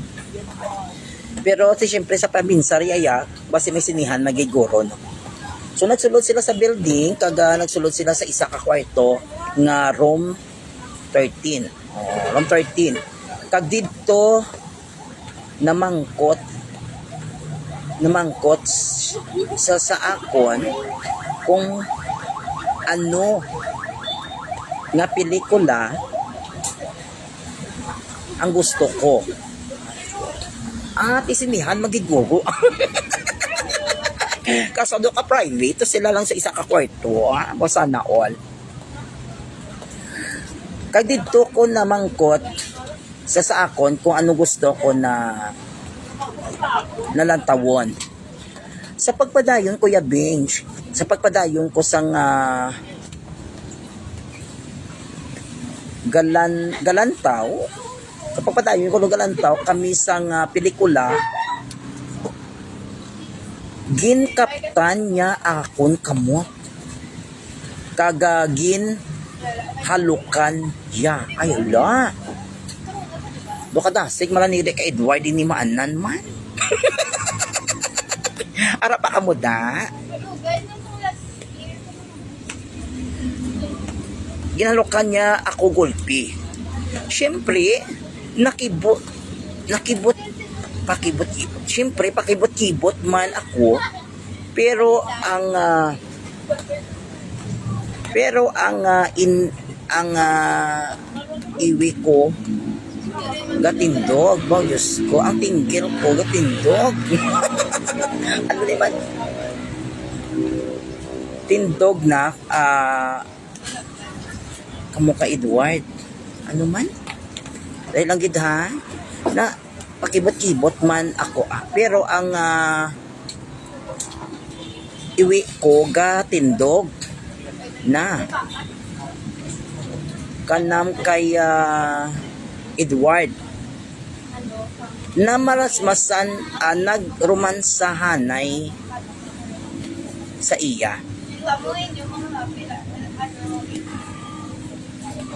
Pero siyempre sa probinsya riya, basi may sinihan magiguro, no. So nagsulod sila sa building, kag nagsulod sila sa isa ka kwarto nga room 13. Room 13. Kag didto namangkot sa akon kung ano nga pelikula ang gusto ko. At isinihan magigugo. Kasado ka private, sila lang sa isa ka kwarto, basta na all. Kag dito ko namangkot sa akon kung ano gusto ko na Nalantawon. Sa pagpadayon, Kuya Benj, sa pagpadayon ko sang Galantaw, sa pagpadayon ko ng Galantaw, kami sang pelikula, ginkaptan niya akon kamot. Kagagin halukan ya. Ay, ala. Do ka dasig malaniri ka Edward ni maanan man. Ara pa kamo da. Ginalukan niya ako gulpi. Siyempre, pakibot-kibot man ako. Pero ang iwi ko gatindog, ba Diyos ko, ang tinggil ko gatindog. Ano naman? Tindog na kamukha Edward. Ano man? Dahil lang gid ha na pakibot-kibot man ako pero ang iwi ko gatindog na kanam kay Edward na marasmasan nagromansahanay sa iya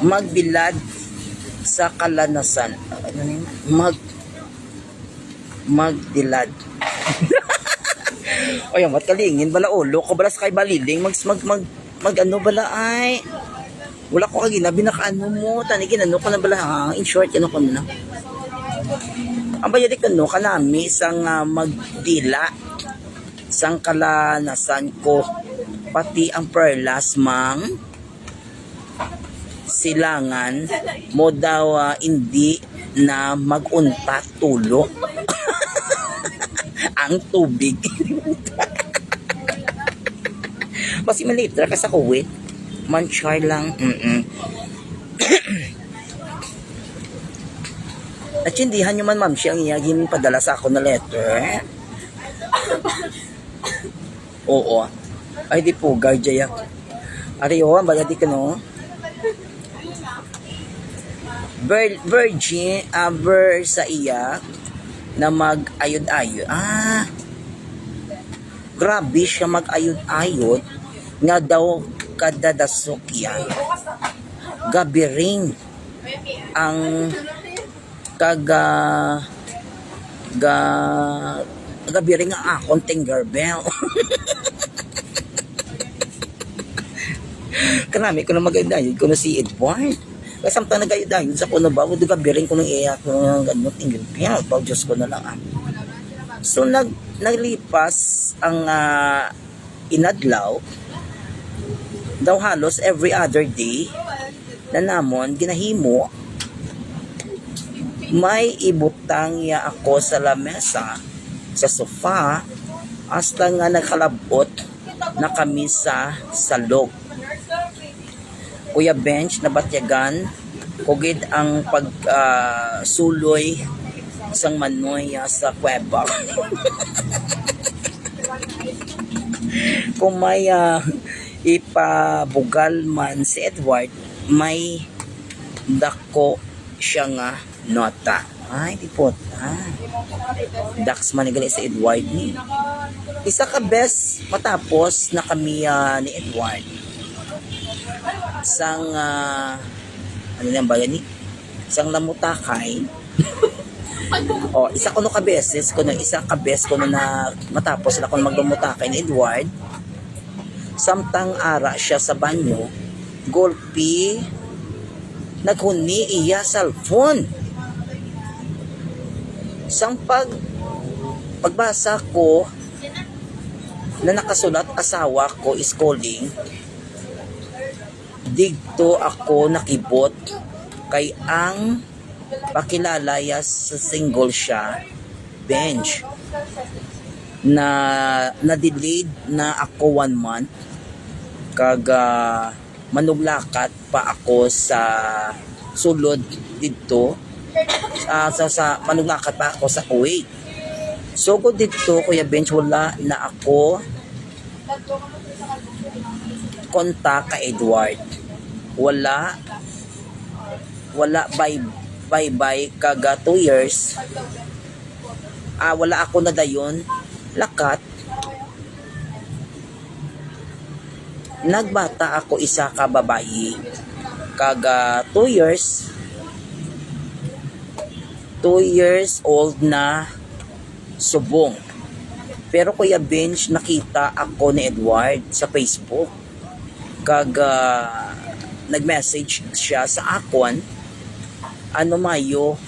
magbilad sa kalanasan magdilad o yan kalingin bala ulo ko bala sa kay baliling mag ano bala ay wala ko kaginabi na kaano mo tanigin ano ka na bala ha in short ano ka na ang bayadik ano kanami sang magdila sang kalanasan ko pati ang perlas mang silangan mo daw hindi na magunta tulo ang tubig kasi malitra ka sa kuwit manchar lang natsindihan nyo man ma'am siyang iyagin padala sa ako na letter oo ay di po garjayak ariyo ang bayadi ka no virgin sa iya na mag-ayod-ayod grabe siya mag-ayod-ayod nga daw kadadasok yan gabiring ang gabiring ang akong tingerbell kanami ko na mag-ayod-ayod ko na si Edward kasi samtang nag-ayod-ayod sa kuno ba huwag gabiring ko nang iyak ko ng ganun tingerbell pag Diyos ko na lang so naglipas ang inadlaw daw halos every other day na namon ginahimo may ibutang ya ako sa lamesa sa sofa hasta nga nagkalabot na kami sa salog Kuya Bench na batyagan kugid ang pagsuloy sang manoy sa kuweba kung may ipabugal man si Edward may dako siya nga nota ay di po dax man gali si Edward ni isa ka best matapos na kami ni Edward sang ano nang bayan ni sang namutakay isa ko no ka beses ko no isa ka best ko no na matapos na kon magmutakay ni Edward samtang ara siya sa banyo golpi naghuni iya cellphone sang pagbasa ko na nakasulat asawa ko is calling digto ako nakibot kay ang pakilalayas sa single siya bench na na-delayed na ako 1 month kaga manuglakat pa ako sa sulod dito sa manuglakat pa ako sa Kuwait So ko dito, Kuya Bench, wala na ako kontak ka Edward. Wala bye kaga 2 years. Wala ako na dayon. Lakat. Nagbata ako isa ka babayi. Kaga 2 years. 2 years old na subong. Pero Kuya Bench, nakita ako ni Edward sa Facebook. Kaga nag-message siya sa akon, ano mayo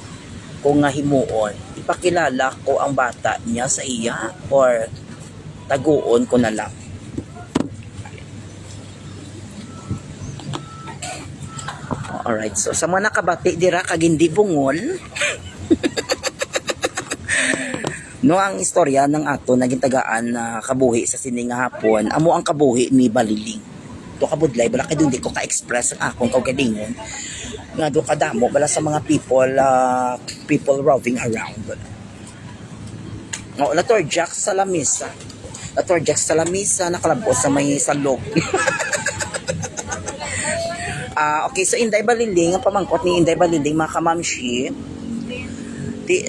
kung nga himuon, ipakilala ko ang bata niya sa iya or taguon ko na lang. Alright, so sa mga nakabati dira kag hindi bungol. No, ang istorya ng ato naging tagaan na kabuhi sa sining nga hapon, amo ang kabuhi ni Baliling. To kabudlay bala kay hindi ko ka-express ang akong kaugalingon nga do kadamo bala sa mga people roving around. No, Latorjack sa lamisa. Latorjack sa lamisa nakalabos sa may salog. Okay, so Inday Baliling, ang pamangkot ni Inday Baliling, mga kamamshi,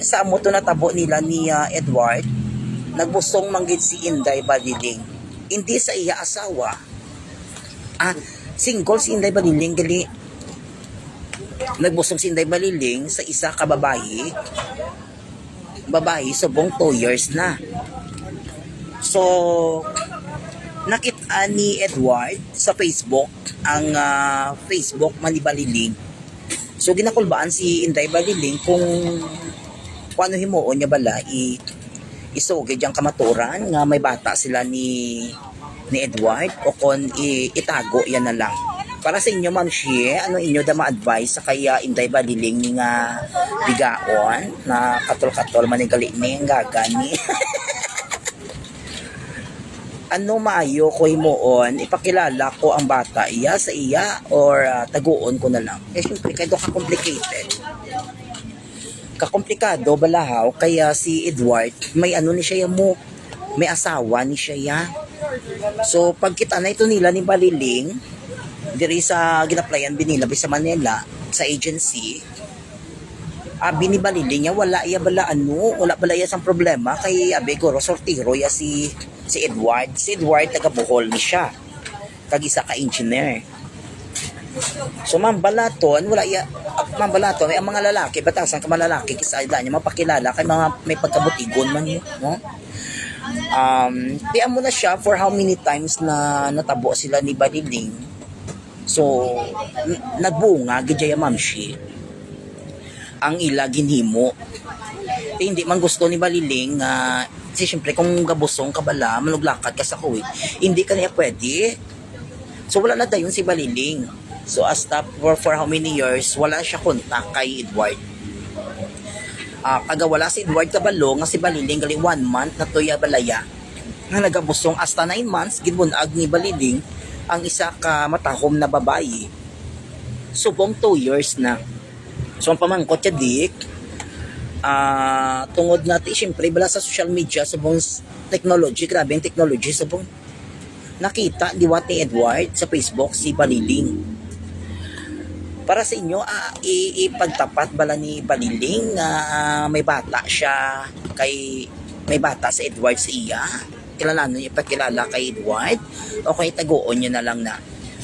sa amo to natabo nila ni Edward, nagbusong manggid si Inday Baliling. Hindi sa iya asawa. Single si Inday Baliling, gali nagbusong si Inday Baliling sa isa ka babae, subong 2 years na. So, nakita ni Edward sa Facebook, ang Facebook man ni Baliling. So, ginakulbaan si Inday Baliling kung ano himuon niya bala, isugid yung kamaturan nga may bata sila ni Edward o kung itago yan na lang. Para sa inyo, Ma'am Shie, ano inyo da ma-advise sa kaya Inday Baliling ni nga bigaon na katol-katol manigali ni ang gagani. Ano maayo ko himuon, ipakilala ko ang bata iya sa iya or taguon ko na lang. Siyempre, kaya ka-complicated. Kakomplikado balahaw, kaya si Edward, may ano ni siya mo, may asawa ni siya. So, pagkita na ito nila ni Baliling, diri sa ginaplayan binila sa Manila, sa agency, binibaliling niya, wala bala iya sang problema, kay Abegoro, sortiro ya si Edward. Si Edward, taga Bohol ni siya. Kag isa ka engineer. So, Ma'am Balaton, Ma'am Balaton, ang mga lalaki, batasan ka mga lalaki, kisa niya mapakilala, kay mga may pagkabutigon man yun, no? Tiyan mo na siya for how many times na natabo sila ni Baliling. So, nagbunga, gidya Ma'am Shi, ang ila ginhimo. Hindi man gusto ni Baliling, kasi syempre kung gabusong ka bala, manuglakad ka sa Kuwait, hindi ka niya pwede. So, wala na dayon si Baliling. So, for how many years, wala siya kontak kay Edward. Kagawala si Edward kabalo, nga si Baliling, gali 1 month na tuya balaya. Nga nagabusong hasta 9 months, ginbunag ni Baliling, ang isa ka matahom na babae. Subong 2 years na. So, ang pamangkot siya dik, tungod natin, syempre, bala sa social media, subong technology, grabe yung technology, subong nakita, diwat ni Edward sa Facebook, si Baliling. Para sa inyo, ipagtapat bala ni Baliling may bata siya, may bata sa Edward sa iya, kilala nyo ipakilala kay Edward, o kay taguon nyo na lang na.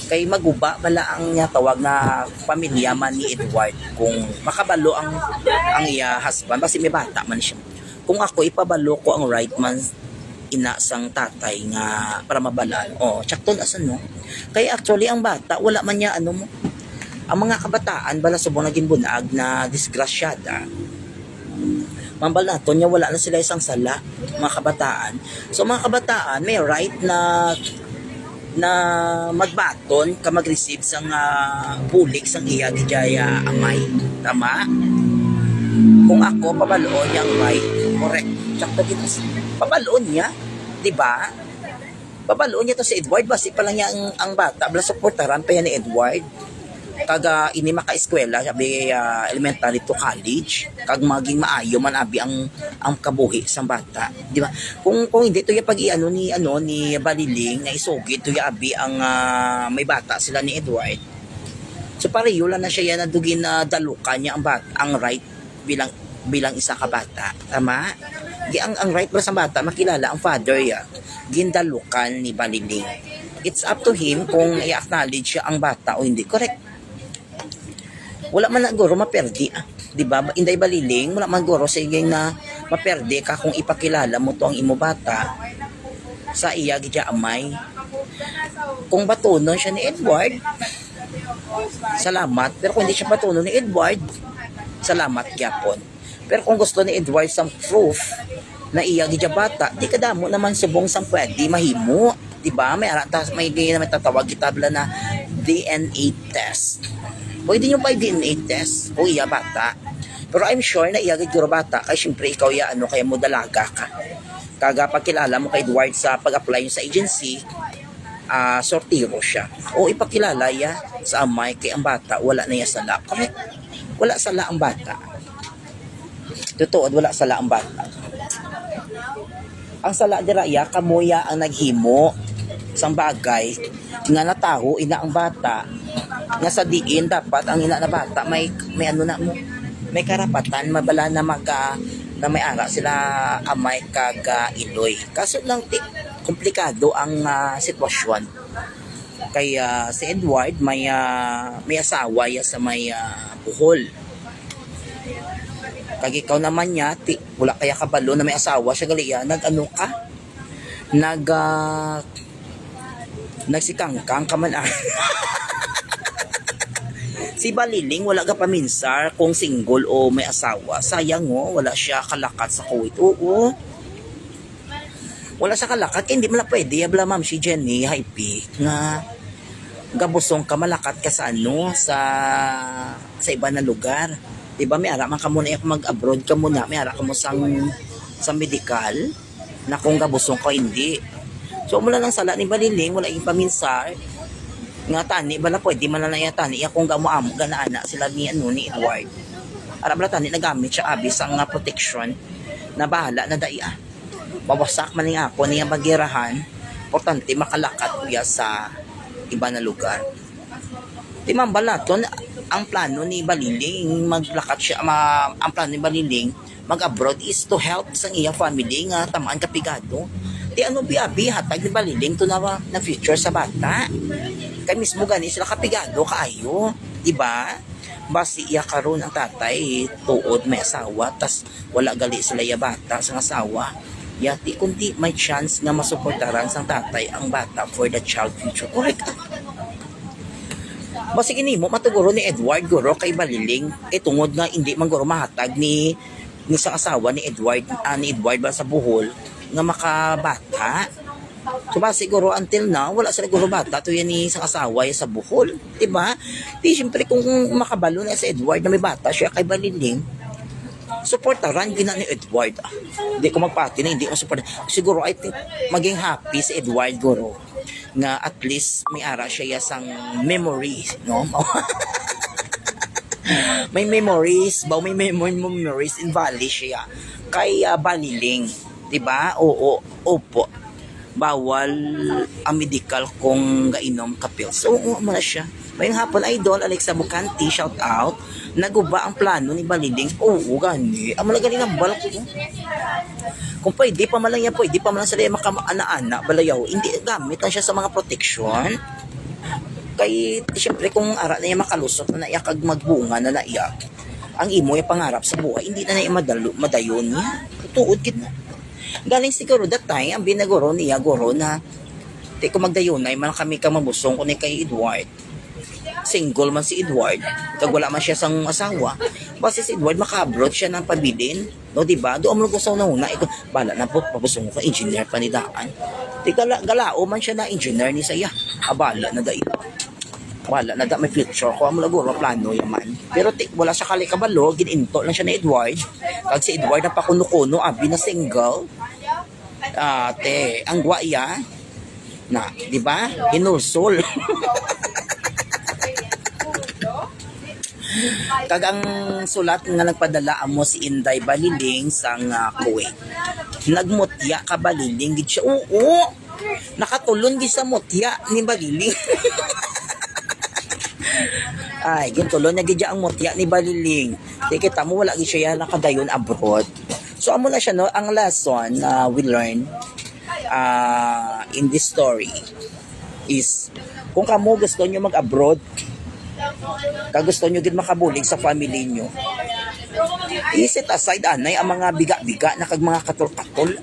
Kay maguba bala ang tawag na pamilya man ni Edward, kung makabalo ang iya husband, kasi may bata man siya. Kung ako, ipabalo ko ang right man ina sang tatay nga para mabalaan. Tsakton asan no? Kaya actually, ang bata, wala man niya mo. Ang mga kabataan, bala subong naging bunag na disgrasyada. Mambalaton niya, wala na sila isang sala, mga kabataan. So, mga kabataan, may right na magbaton ka mag-receive sang bulik sang iya gijaya amay. Tama? Kung ako, pabaloon niya ang right. Correct. Tsakto kita. Pabaloon niya. Diba? Pabaloon niya to si Edward. Basi pa lang niya ang bata. Bala supportaran pa yan ni Edward. kaga ini maka-eskwela sabi elementary to college kag maging maayo man abi ang kabuhi sang bata, di ba? Kung hindi to ya pag iano ni Baliling na isugid to ya abi ang may bata sila ni Edward. So pareho lang na siya yan na dugin na dalukan niya ang right bilang isa ka bata. Tama? Ang right ba sa bata makilala ang father ya gindalukan ni Baliling. It's up to him kung i-acknowledge siya ang bata o hindi. Correct. Wala man na guro maperdi. Di ba? Inday Baliling, wala man guro sige na maperdi ka kung ipakilala mo to ang imo bata sa iya gidya amay. Kung batunon siya ni Edward, salamat. Pero kung hindi siya batunon ni Edward, salamat gyapon. Pero kung gusto ni Edward some proof na iya gidya bata, di kadamo naman subong sang pwede mahimo. Di ba? May ganyan naman tatawag kitabla na DNA test. Pwede nyo pa DNA test kung iya bata. Pero I'm sure na iya gidya bata kay syempre ikaw ya kaya mo dalaga ka. Kaga pagkilala mo kay Edward sa pag-apply sa agency, sortiro siya. O ipakilala ya sa amay kay ang bata wala na ya sala. Correct? Wala sala ang bata. Totoo, wala sala ang bata. Ang sala dira ya kamuya ang naghimo sang bagay nga nataho ina ang bata nga sa diin dapat ang ina na bata may ano na mo may karapatan mabala na na may ara sila amay kaga iloy. Kaso lang komplikado ang sitwasyon. Kaya si Edward may asawa ya sa may Bohol. Kag ikaw naman niya, wala kaya kabalo na may asawa siya gali nag-ano ka? Nagsikangkang ka man. Si Baliling wala ka paminsar kung single o may asawa. Sayang wala siya kalakat sa Kuwait. Oo. Wala sa kalakat, hindi mo na pwede. Habla ma'am si Jenny, hype nga gabusong ka malakat ka sa sa iba na lugar. Diba, may ara man ka muna mag-abroad ka muna, may ara ka mo sa medical na kung gabusong ka hindi. So mula lang sala ni Baliling, wala yung paminsar nga tani, bala pwede man na yung tani, kung gamuamo, ganaana sila ni Edward. Ara bala tani, nagamit siya abis ang protection na bahala na daya. Bawasak man niya ako niya magirahan, importante makalakat kuya sa iba na lugar. Di man balaton, ang plano ni Baliling maglakat siya ang plano ni Baliling mag-abroad is to help sa iya family nga tamaan kapigado. Di biabi hatag ni Baliling to na future sa bata. Kay mismo gani sila kapigado kaayo, di ba? Basi iya karon ang tatay tuod may asawa tas wala gali sila ya bata sa asawa. Yati kunti may chance nga masuportaran sang tatay ang bata for the child future. Correct. Basi kini mo matuguro ni Edward guro kay Baliling tungod nga hindi man guro mahatag ni sa asawa ni Edward ba sa Bohol nga makabata. So ba siguro until now wala sila guro bata to yan ni sa asawa sa Bohol, di ba? Di syempre kung makabalo na sa Edward na may bata siya kay Baliling, supportaran gina ni Edward. Hindi ko magpati na hindi ko support. Siguro I think maging happy si Edward guro nga at least may ara siya sang memories, no? May memories in Valley siya kay Baliling, di ba? Opo. Bawal ang medical kung gainom ka pills. So, mo na siya. Mayong hapon, Idol, Alexa Bucanti, shout out. Naguba ang plano ni Baliling. Oo, gani. Ang malagaling ang balak ko. Kung pwede pa man lang yan, pwede pa man lang sila yung makamaana-ana, balayaw. Hindi, gamit lang siya sa mga protection. Kay, siyempre, kung ara na yung makalusot na naiyak kag magbunga na naiyak, ang imo yung pangarap sa buhay, hindi na naiyak madayon niya. Tuod gid na. Galing siguro that time, ang binaguro niya, guro na, di ko magdayunay, man kami ka mabusong ko ni kay Edward. Single man si Edward, kag wala man siya sang asawa, basta si Edward maka-abroad siya ng pabilin, no, diba? Doon mo gusto na una, bala na po, pabusong ko ka, engineer pa ni Daan. Di galao man siya na engineer ni Saya, abala na dahil. Wala na may future ko, amo laguro plano yaman. Pero wala siya kalikabalo, gininto lang siya ni Edward. Kag si Edward na pakuno-kuno, abi na single. Ang guwaya na, di ba? Hinusol. Kag ang sulat nga nagpadala mo si Inday Baliling sang Kuwait. Nagmutya ka Baliling gid siya. Oo. Nakatulon gid sa mutya ni Baliling. Ay, gintulon na gid ang mutya ni Baliling. Di kita mo wala gid siya nakadayon abroad. So amo na siya no, ang lesson na we learn in this story is kung kamo gusto nyo mag-abroad, kag gusto nyo gid makabulig sa family nyo, iset aside anay ang mga biga-biga na kag mga katol-katol.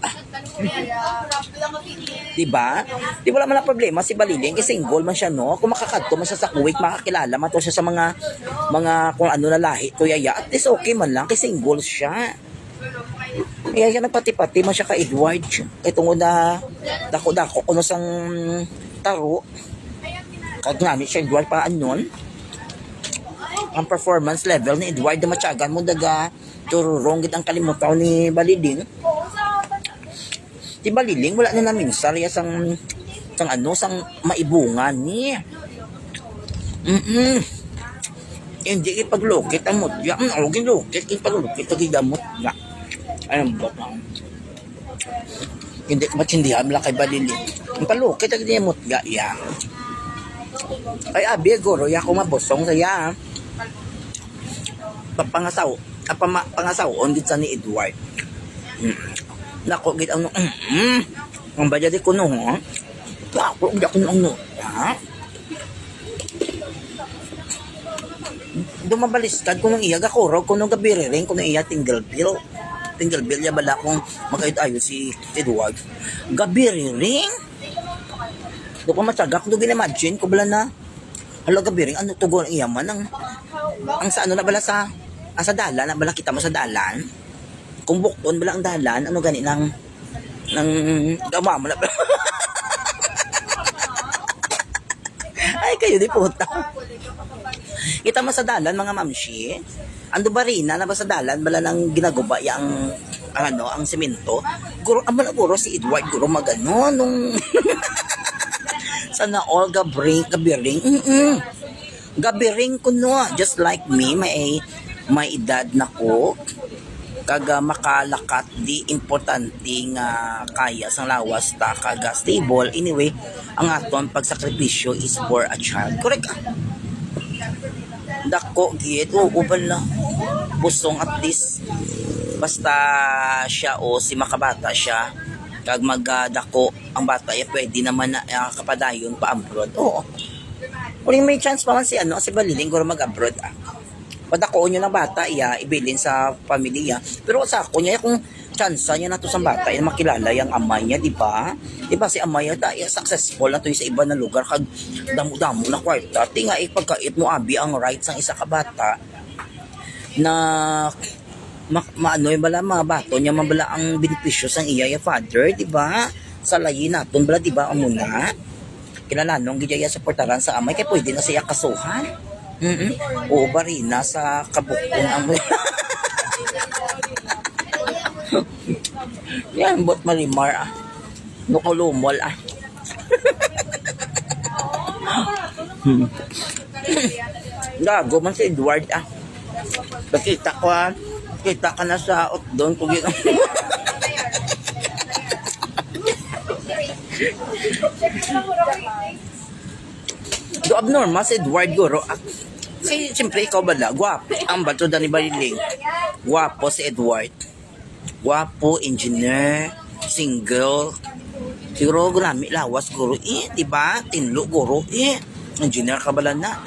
Diba? Di wala man ang problema si Baliling, single man siya no. Kung makakadto man siya sa Kuwait, makakilala man to siya sa mga kung ano na lahi to yaya. At least okay man lang, kasi single siya. Kaya siya nagpati-pati man siya ka Edward. Kaya tungod na dako-dako kuno sang taro. Kag nga siya Edward pa anon. Ang performance level ni Edward na matyagan mo daga tururong gid ang kalimutaw ni Baliling. Di Baliling wala na namin sarya sang maibungan ni. Hindi ipaglukit ang mutya. Ang ginlukit, ipaglukit ang gigamot nga. Ayun ba pa? Hindi matsindihan lang kay Baliling. Ang palukit ang gigamot nga. Yeah. Ay abi, guro, ya ko mabosong saya. Pangasaw, on dit sa ni Edward. Nako, git ang ang badya di ko no, ha? Ako, git ako no, ha? Dumabaliskad ko nung iya gakuraw ko nung gabiriring ko nung iya tingle bill ya bala kong magkait-ayo si Edward gabiriring do pa matyaga ko ginimagine ko bala na hala gabiring ano tugon iya man ang sa ano na bala sa dalan na bala kita mo sa dalan kung bukton bala ang dalan ano gani ng gama mo na ay kayo di puta. Kita mo sa dalan mga mamshi, ando ba rin na ba sa dalan bala nang ginaguba yang ang semento. Guro amo na guro si Edward guro magano nung sana all gabiring. Gabiring ko no, just like me, may edad na ko. Kaga makalakat di importante nga kaya sang lawas ta kaga stable. Anyway, ang aton pagsakripisyo is for a child. Correct ah? Dako gid ubal na busong at least basta siya o si makabata siya kag magdako ang bata ya pwede naman na kapadayon pa abroad. Oo. Kung may chance pa man si Baliling guro mag-abroad padako nyo ng bata ibilin sa pamilya. Pero sa ako niya kung chance niya na to sa bata makilala yung amay niya, di ba? Di ba si amay niya successful na to sa iba na lugar kag damo-damo na kwarta. Tinga pagkait mo abi ang rights ng isa ka bata na maano yung bala mga bato niya mabala ang benepisyo sang iya ya father, di ba? Sa layi naton bala di ba amuna? Kinalanong gidya sa portaran sa amay kay pwede na siya kasuhan. O bari nasa kabukon ang yan bot malimar nukulumol gago man si Edward nakita ko kita ka na sa doon kung yun do abnormal si Edward guro kasi siyempre ikaw bala guwapo ang bato ni Baliling guwapo si Edward guwapo, engineer, single siguro gurami lawas guro diba tinlo guro engineer ka bala na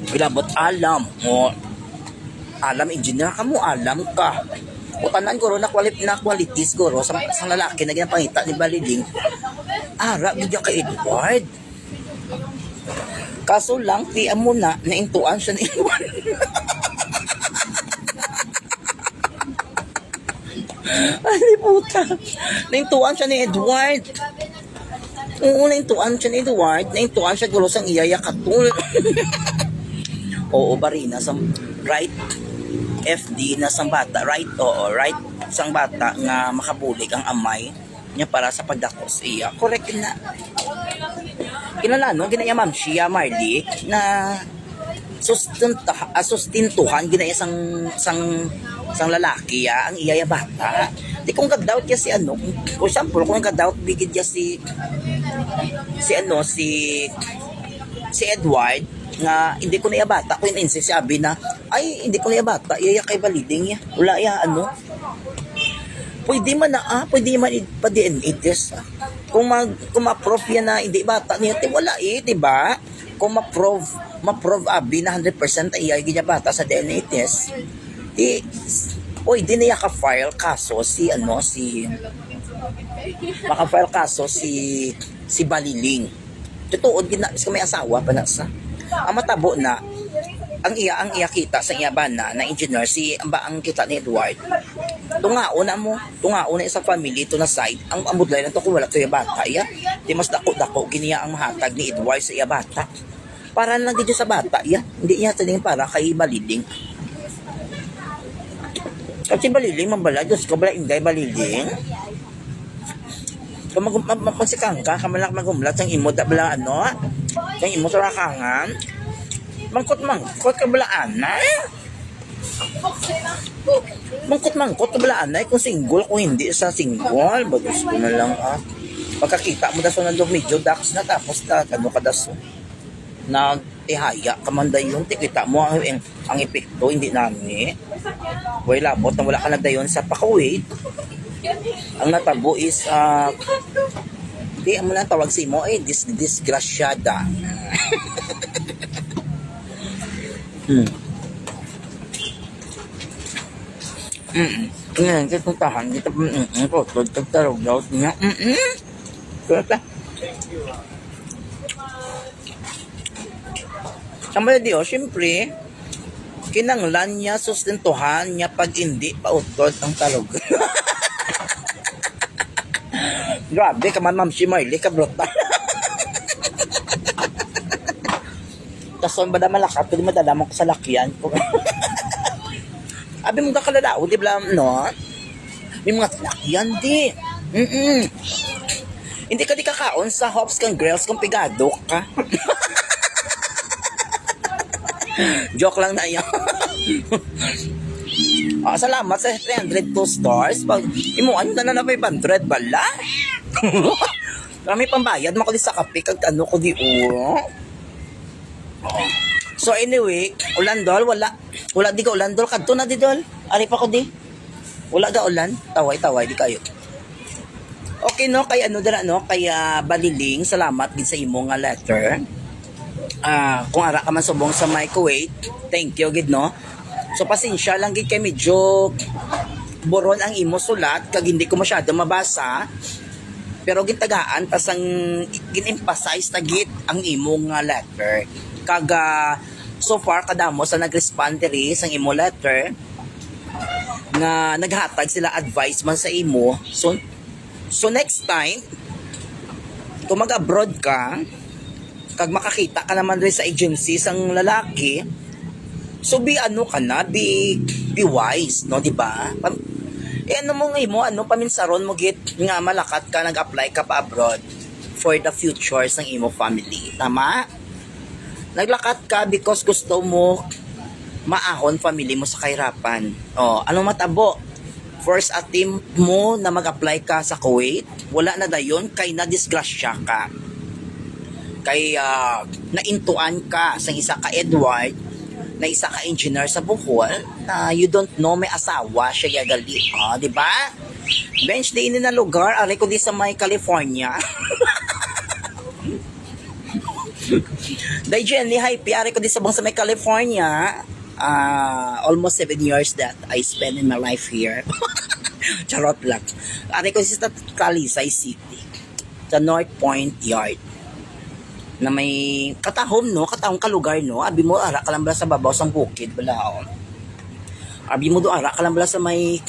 bilabot alam engineer ka mo alam ka o tanan guro na qualities guro sa lalaki na ginapangita ni Baliling ara bigyan ka Edward. Kaso lang, tiyan mo na, naintuan siya ni Edward. Ay, puta. Naintuan siya ni Edward. Oo, naintuan siya ni Edward. Naintuan siya gulo sang iyaya katul. Oo, bari na sa right FD na sang bata. Right, oo, right sang bata nga makabulig ang amay niya para sa pagdakos iya. Correct na. Kinalano, ginaya ma'am siya Marley na sustintuhan ginaya sang lalaki ang iyaya bata. Di kung gag-doubt ya si ano, kung example, kung gag-doubt bigid ya si Edward nga hindi ko na iya bata, kung insist sabi na ay hindi ko na iya bata, iya kay validing ya. Wala ya ano. Pwede man pwede man pa DNA test. Kung ma-prove yan na hindi bata niya, wala di ba? Kung ma-prove abi na 100% ay iya bata sa DNA test, pwede na ka-file kaso maka-file kaso si Baliling. Tutuod gina may asawa pa na sa. Ang matabo na ang iya kita sa iya bana na engineer ang kita ni Edward. Tungao na sa family to na side ang amudlay na to kung wala to iya bata iya. Di mas dako giniya ang mahatag ni Edward sa iya bata. Para lang dito sa bata iya. Hindi iya taning para kay Baliling. Kasi Baliling mambala Diyos ko bala inday Baliling. Kung magsikang ka, kamalak magumlat ang imo da bala ano, ang imo sa rakangan, mangkot ka bala anay. Mangkot ka bala anay kung single, kung hindi sa single, bagus ko na lang pagkakita mo daso ng medyo dax na tapos ano ka daso. Nagtihaya kamanda yun, tikita mo ang epekto, hindi namin. Wala labot na wala ka na dayon sa pakawait. Ang natabo is di mo lang tawag si mo disgrasyada. Ngayon, kituntahan dito po, tagtarog daw niya. Kaya Samaya di syempre, kinanglan niya, sustentuhan niya pag hindi pautod ang talog. Grabe ka man, Ma'am si Marley, kabrota. Tason ba na malakat, pwede madalaman ko sa lakyan. Abi mong kakalala, di ba, no? May mga lakyan, di. Hindi ka di kakaon sa hops kang girls kung pigado ka. Joke lang na yan. Salamat sa 302 stars. Pag imuan na 500 bala. Kami pambayad makuli sa kape kag ano ko di So anyway, ulandol wala di ka ulandol kadto na di dol. Ari pa ko di. Wala ga ulan, taway di kayo. Okay no, kay ano dira no, kaya Baliling, salamat gid sa imo nga letter. Kung ara ka man subong sa microwave, thank you gid no. So pasensya lang gid kay medyo boron ang imo sulat kag hindi ko masyado mabasa. Pero gitagaan tas ang gin-emphasize ta gid ang imong letter. Kag so far kadamo sa nag-respond diri sa imo letter na naghatag sila advice man sa imo. So next time kung mag-abroad ka kag makakita ka naman rin sa agency sang lalaki, so be wise, no, di ba? Ano mo ngayon mo, paminsaron mo git nga malakat ka, nag-apply ka pa abroad for the futures ng imo family. Tama? Naglakat ka because gusto mo maahon family mo sa kahirapan. Anong matabo? First attempt mo na mag-apply ka sa Kuwait, wala na dayon kay na-disgrasya ka. Kay naintuan ka sa isa ka Edward, na isa ka engineer sa Bohol, na you don't know may asawa siya yagali. Di ba? Bench din na lugar, ari ko di sa may California. Dahil Jenny, hi, ari ko di sa bang sa may California. Almost 7 years that I spent in my life here. Charot lang. Ari ko di sa Talisay City, sa North Point Yard, na may katahom no, katahong kalugar no, abi mo ara ka lang bala sa babaw sang bukid bala abi mo do ara ka lang bala sa may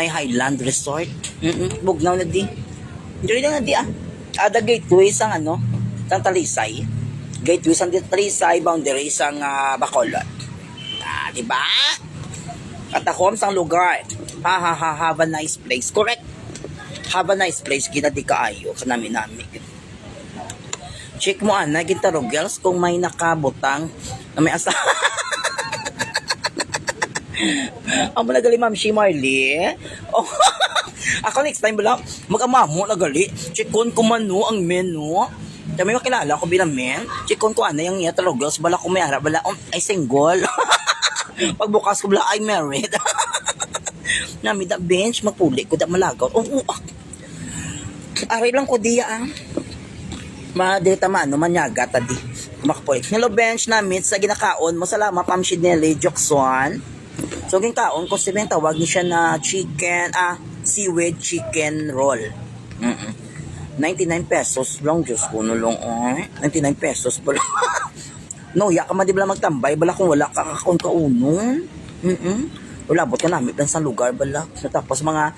Highland Resort. Bugnaw na di. Dili na di the gateway sang sang Talisay. Gateway sang Talisay, boundary sang Bacolod. Di ba? Katahom sang lugar. Have a nice place. Correct. Have a nice place gina di kaayo kanami. Check mo gintarog girls kung may nakabutang Na may asa. Ang mga gali, Ma'am Shi Marley. Oh. Ako next time bala, mag-amamo na gali. Chikon ko manu ang menu. Kami makilala ko bilang men. Chikon ko ano yung iya talaga. Bala ko may harap, bala ay single. Pagbukas ko bala ay married. Nami da bench, magpuli ko da malagaw. Aray lang ko diya Madirita mano, manyaga tadi. Makpoy. Hello bench namin sa ginakaon mo. Salamat Pam Shidnelly Jokson. So ginkaon ko siya tawag niya na chicken, seaweed chicken roll. 99 pesos lang, Diyos ko nulong. 99 pesos pala. No, ya ka man di bala magtambay. Bala kung wala kakakaon kaunon. Wala, bot ka namin lang sa lugar bala. Tapos mga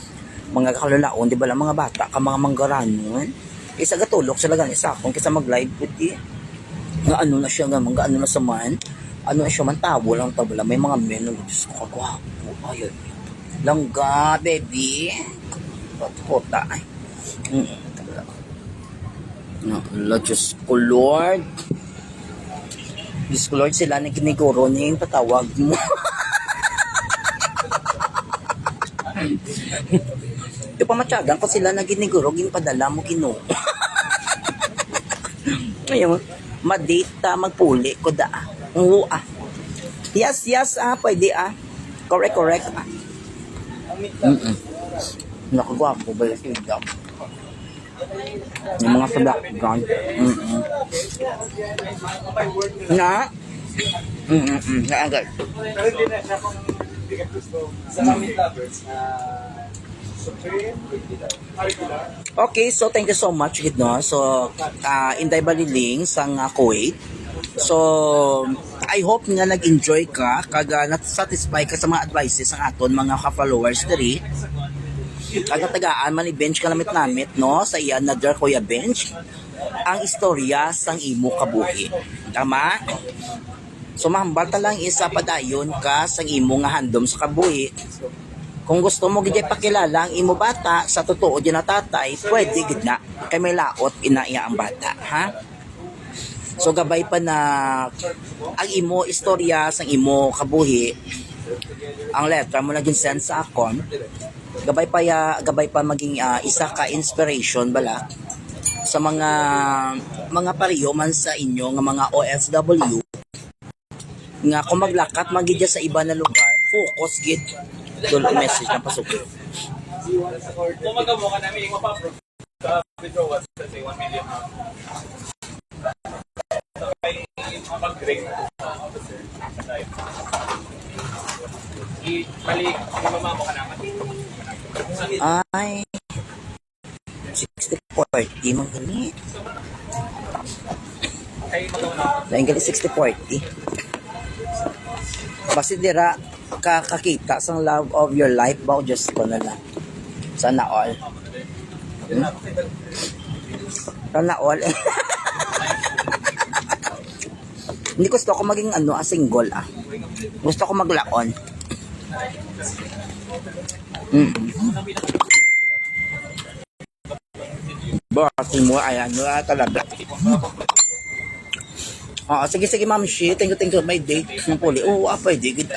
kalalaon, di bala mga bata ka mga manggaranon. Isa gatulok sila ganit sa akong kisa mag-live puti. Nga ano na siya nga, mga ano na sa man. Ano na siya man, tabo lang tabla. May mga menu. Diyos ko, kagwapo. Ayun. Langga, baby. Pota. Ay. Ala, Diyos ko, Lord. Diyos ko, Lord, sila na kiniguro niya yung patawag mo. Ito pa matyagan ko sila na giniguro, ginpadala mo ginoo. Ngayon, madita, magpuli ko da. Yes, pwede Correct. Nakagwapo ba yung sigaw? Yung mga sa background. Naagad. Pero hindi na siya kung hindi ka gusto. Sa Ramen Lovers na Supreme, regular. Okay, so thank you so much, Gidno. So, Inday Baliling sa Kuwait. So, I hope nga nag-enjoy ka, kaga nat-satisfy ka sa mga advices ng aton mga ka-followers diri. Kaga tagaan man i-bench ka namit no sa iyan na der Kuya Bench ang istorya sang imo kabuhi. Tama? So mahambal ta lang isa padayon ka sang imo nga handom sa kabuhi. Kung gusto mo gid pakilala ang imo bata sa totoo di na tatay, pwede gid na kay may laot inaiya ang bata, ha? So gabay pa na ang imo istorya sang imo kabuhi, ang letra mo naging send sa akon. Gabay pa maging isa ka inspiration bala sa mga pariyo man sa inyo nga mga OFW nga kung maglakat magidya sa iba na lugar, focus gid dolo message na pasok. Kung magamo ka namin, mapa-approve sa withdrawal sa 1 million. Mapag-break. Balik, mamamo ka naman. Ay 60-40 man gani. Ay, magawa na. Dahil gali 60-40. Basta dira kakakita sa love of your life ba? Just ko na lang. Sana all. Sana all. Hindi gusto ko maging single Gusto ko maglaon. Bakit mo ayan talaga. Sige Ma'am Shi, thank you may date ng puli. Pwede gid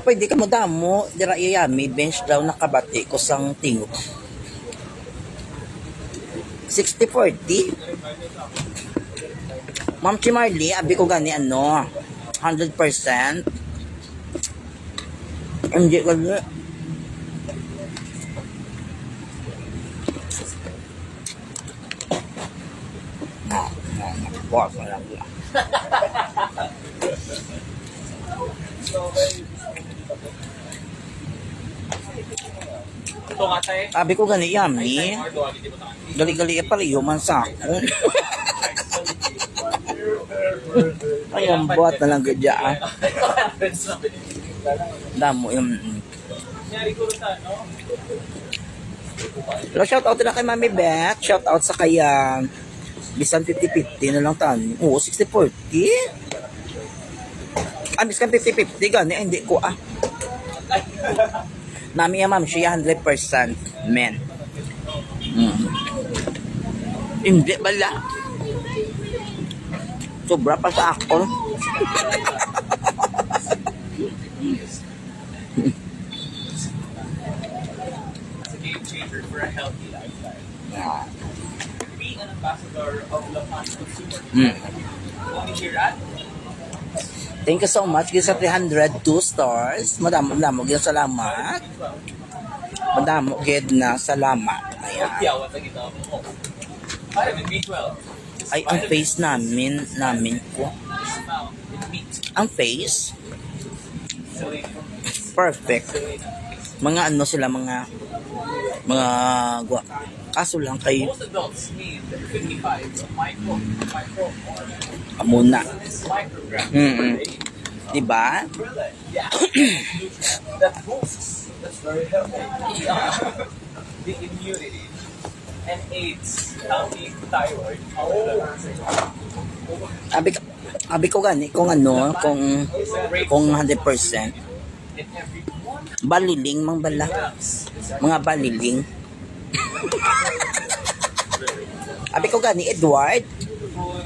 pwede ka mo damo, dira iyami, bench daw nakabati ko sang tingog. 60-40. Ma'am Chi Marley, abi ko gani 100%. Hindi gani. Bukas na lang. Abi ko gani yami. Gali-gali pala man sa ako. Ayun, buhat na lang gadya Damo yung Hello, shout out na kay Mami Beth. Shout out sa kaya Bisan 50-50 na lang tani. Oo, 60-40. Ah, miskan 50-50 gani. Ay, hindi ko Nami ma'am, siya 100% men. Hindi bala. Sobra pa sa ako. It's a game changer for a healthy lifestyle. Be an ambassador of Lapan Consumer. Only here at Thank you so much. Gisa 302 stars. Madamo gid salamat. Madamo gid na salamat. Ayan. Tiawan na kita. Vitamin B12. Ay, ang face namin ko. Found in meat. Ang face, Selenium. perfect. Mga ano sila, mga gwa. Kaso lang kay Most adults need 55 micro amuna. micrograms Mm-mm. per day. Diba? Yeah. That boosts. That's very healthy. The immunity and aids healthy thyroid. Abi ko gani, kung ano, kung 100%. In every one Baliling, mang bala. grams. Mga baliling. Abi ko gani, Edward.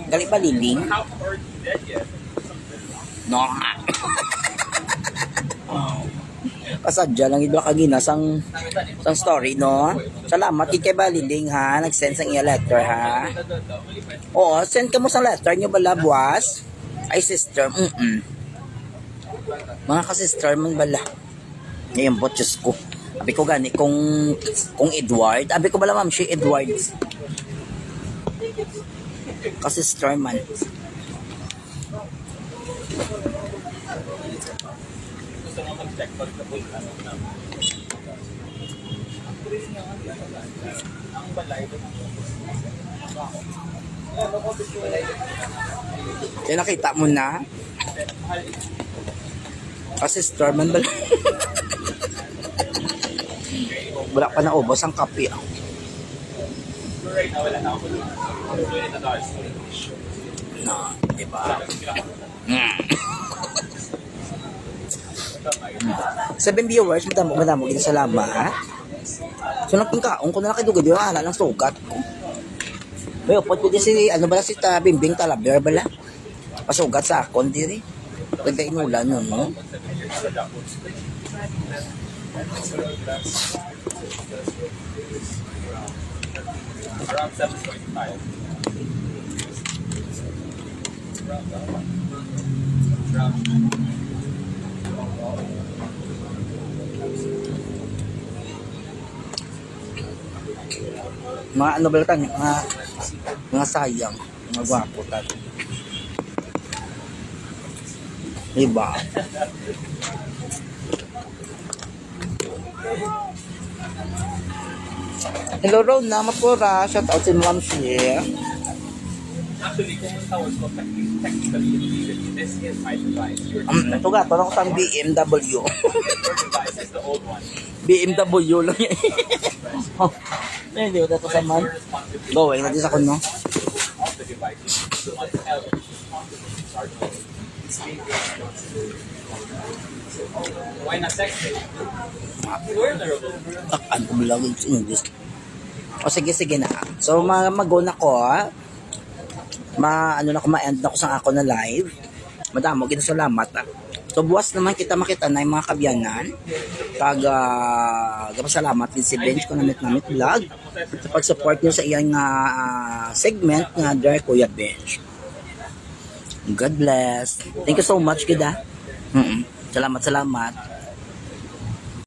Gali baliling. How are you dead yet? No. Kasadya lang ito kagina sang story, no? Salamat kay Baliling, ha? Nag-send sang iya letter, ha? Oo, send ka mo sa letter nyo bala, buwas? Ay, sister, Mga ka-sister man bala. Ngayon po, Diyos ko. Abi ko gani, kung Edward, abi ko bala, ma'am, si Edward. Ka-sister man. Gusto mo mag-check pag napul ano na. Ang balay ito. Kaya nakita mo na? Ka-sister man bala. Wala pa na ubos ang kape. Right now, wala na ako. Wala na tayo. No, diba? 7 viewers, madamo gid salamat. So nagpangkaon ko na nakidugod yung ala ng sugat ko. May upot ko din si ano bala si Bimbing Talaber bala. Pasugat sa akon diri. Nagdainulan yun, no? Around 7.5. Mga ano bala tan, mga sayang, mga gwapo tan. Diba? Hello Rona, mapura. Shout out si Ma'am Shea. Actually, kung ang tawag ko technically, this is my device. Your Ito ga, parang ko sang BMW. device is the old one. BMW lang yan. Oh, hindi ko dito sa man. Your responsibility Go, ay natin sa kuno. of the device. So, on the L, responsibility start it's being responsible. Why not texting? Learnable. Ano ko lang sa English. O sige na. So mag-go na ko, ha? Ano na ko ma-end na ko sa ako na live. Madamo gid salamat. So buwas naman kita makita na yung mga kabyanan. Salamat din si Bench ko namit vlog. Sa pag-support niyo sa iyang segment nga Dear Kuya Bench. God bless. Thank you so much, gida. Salamat.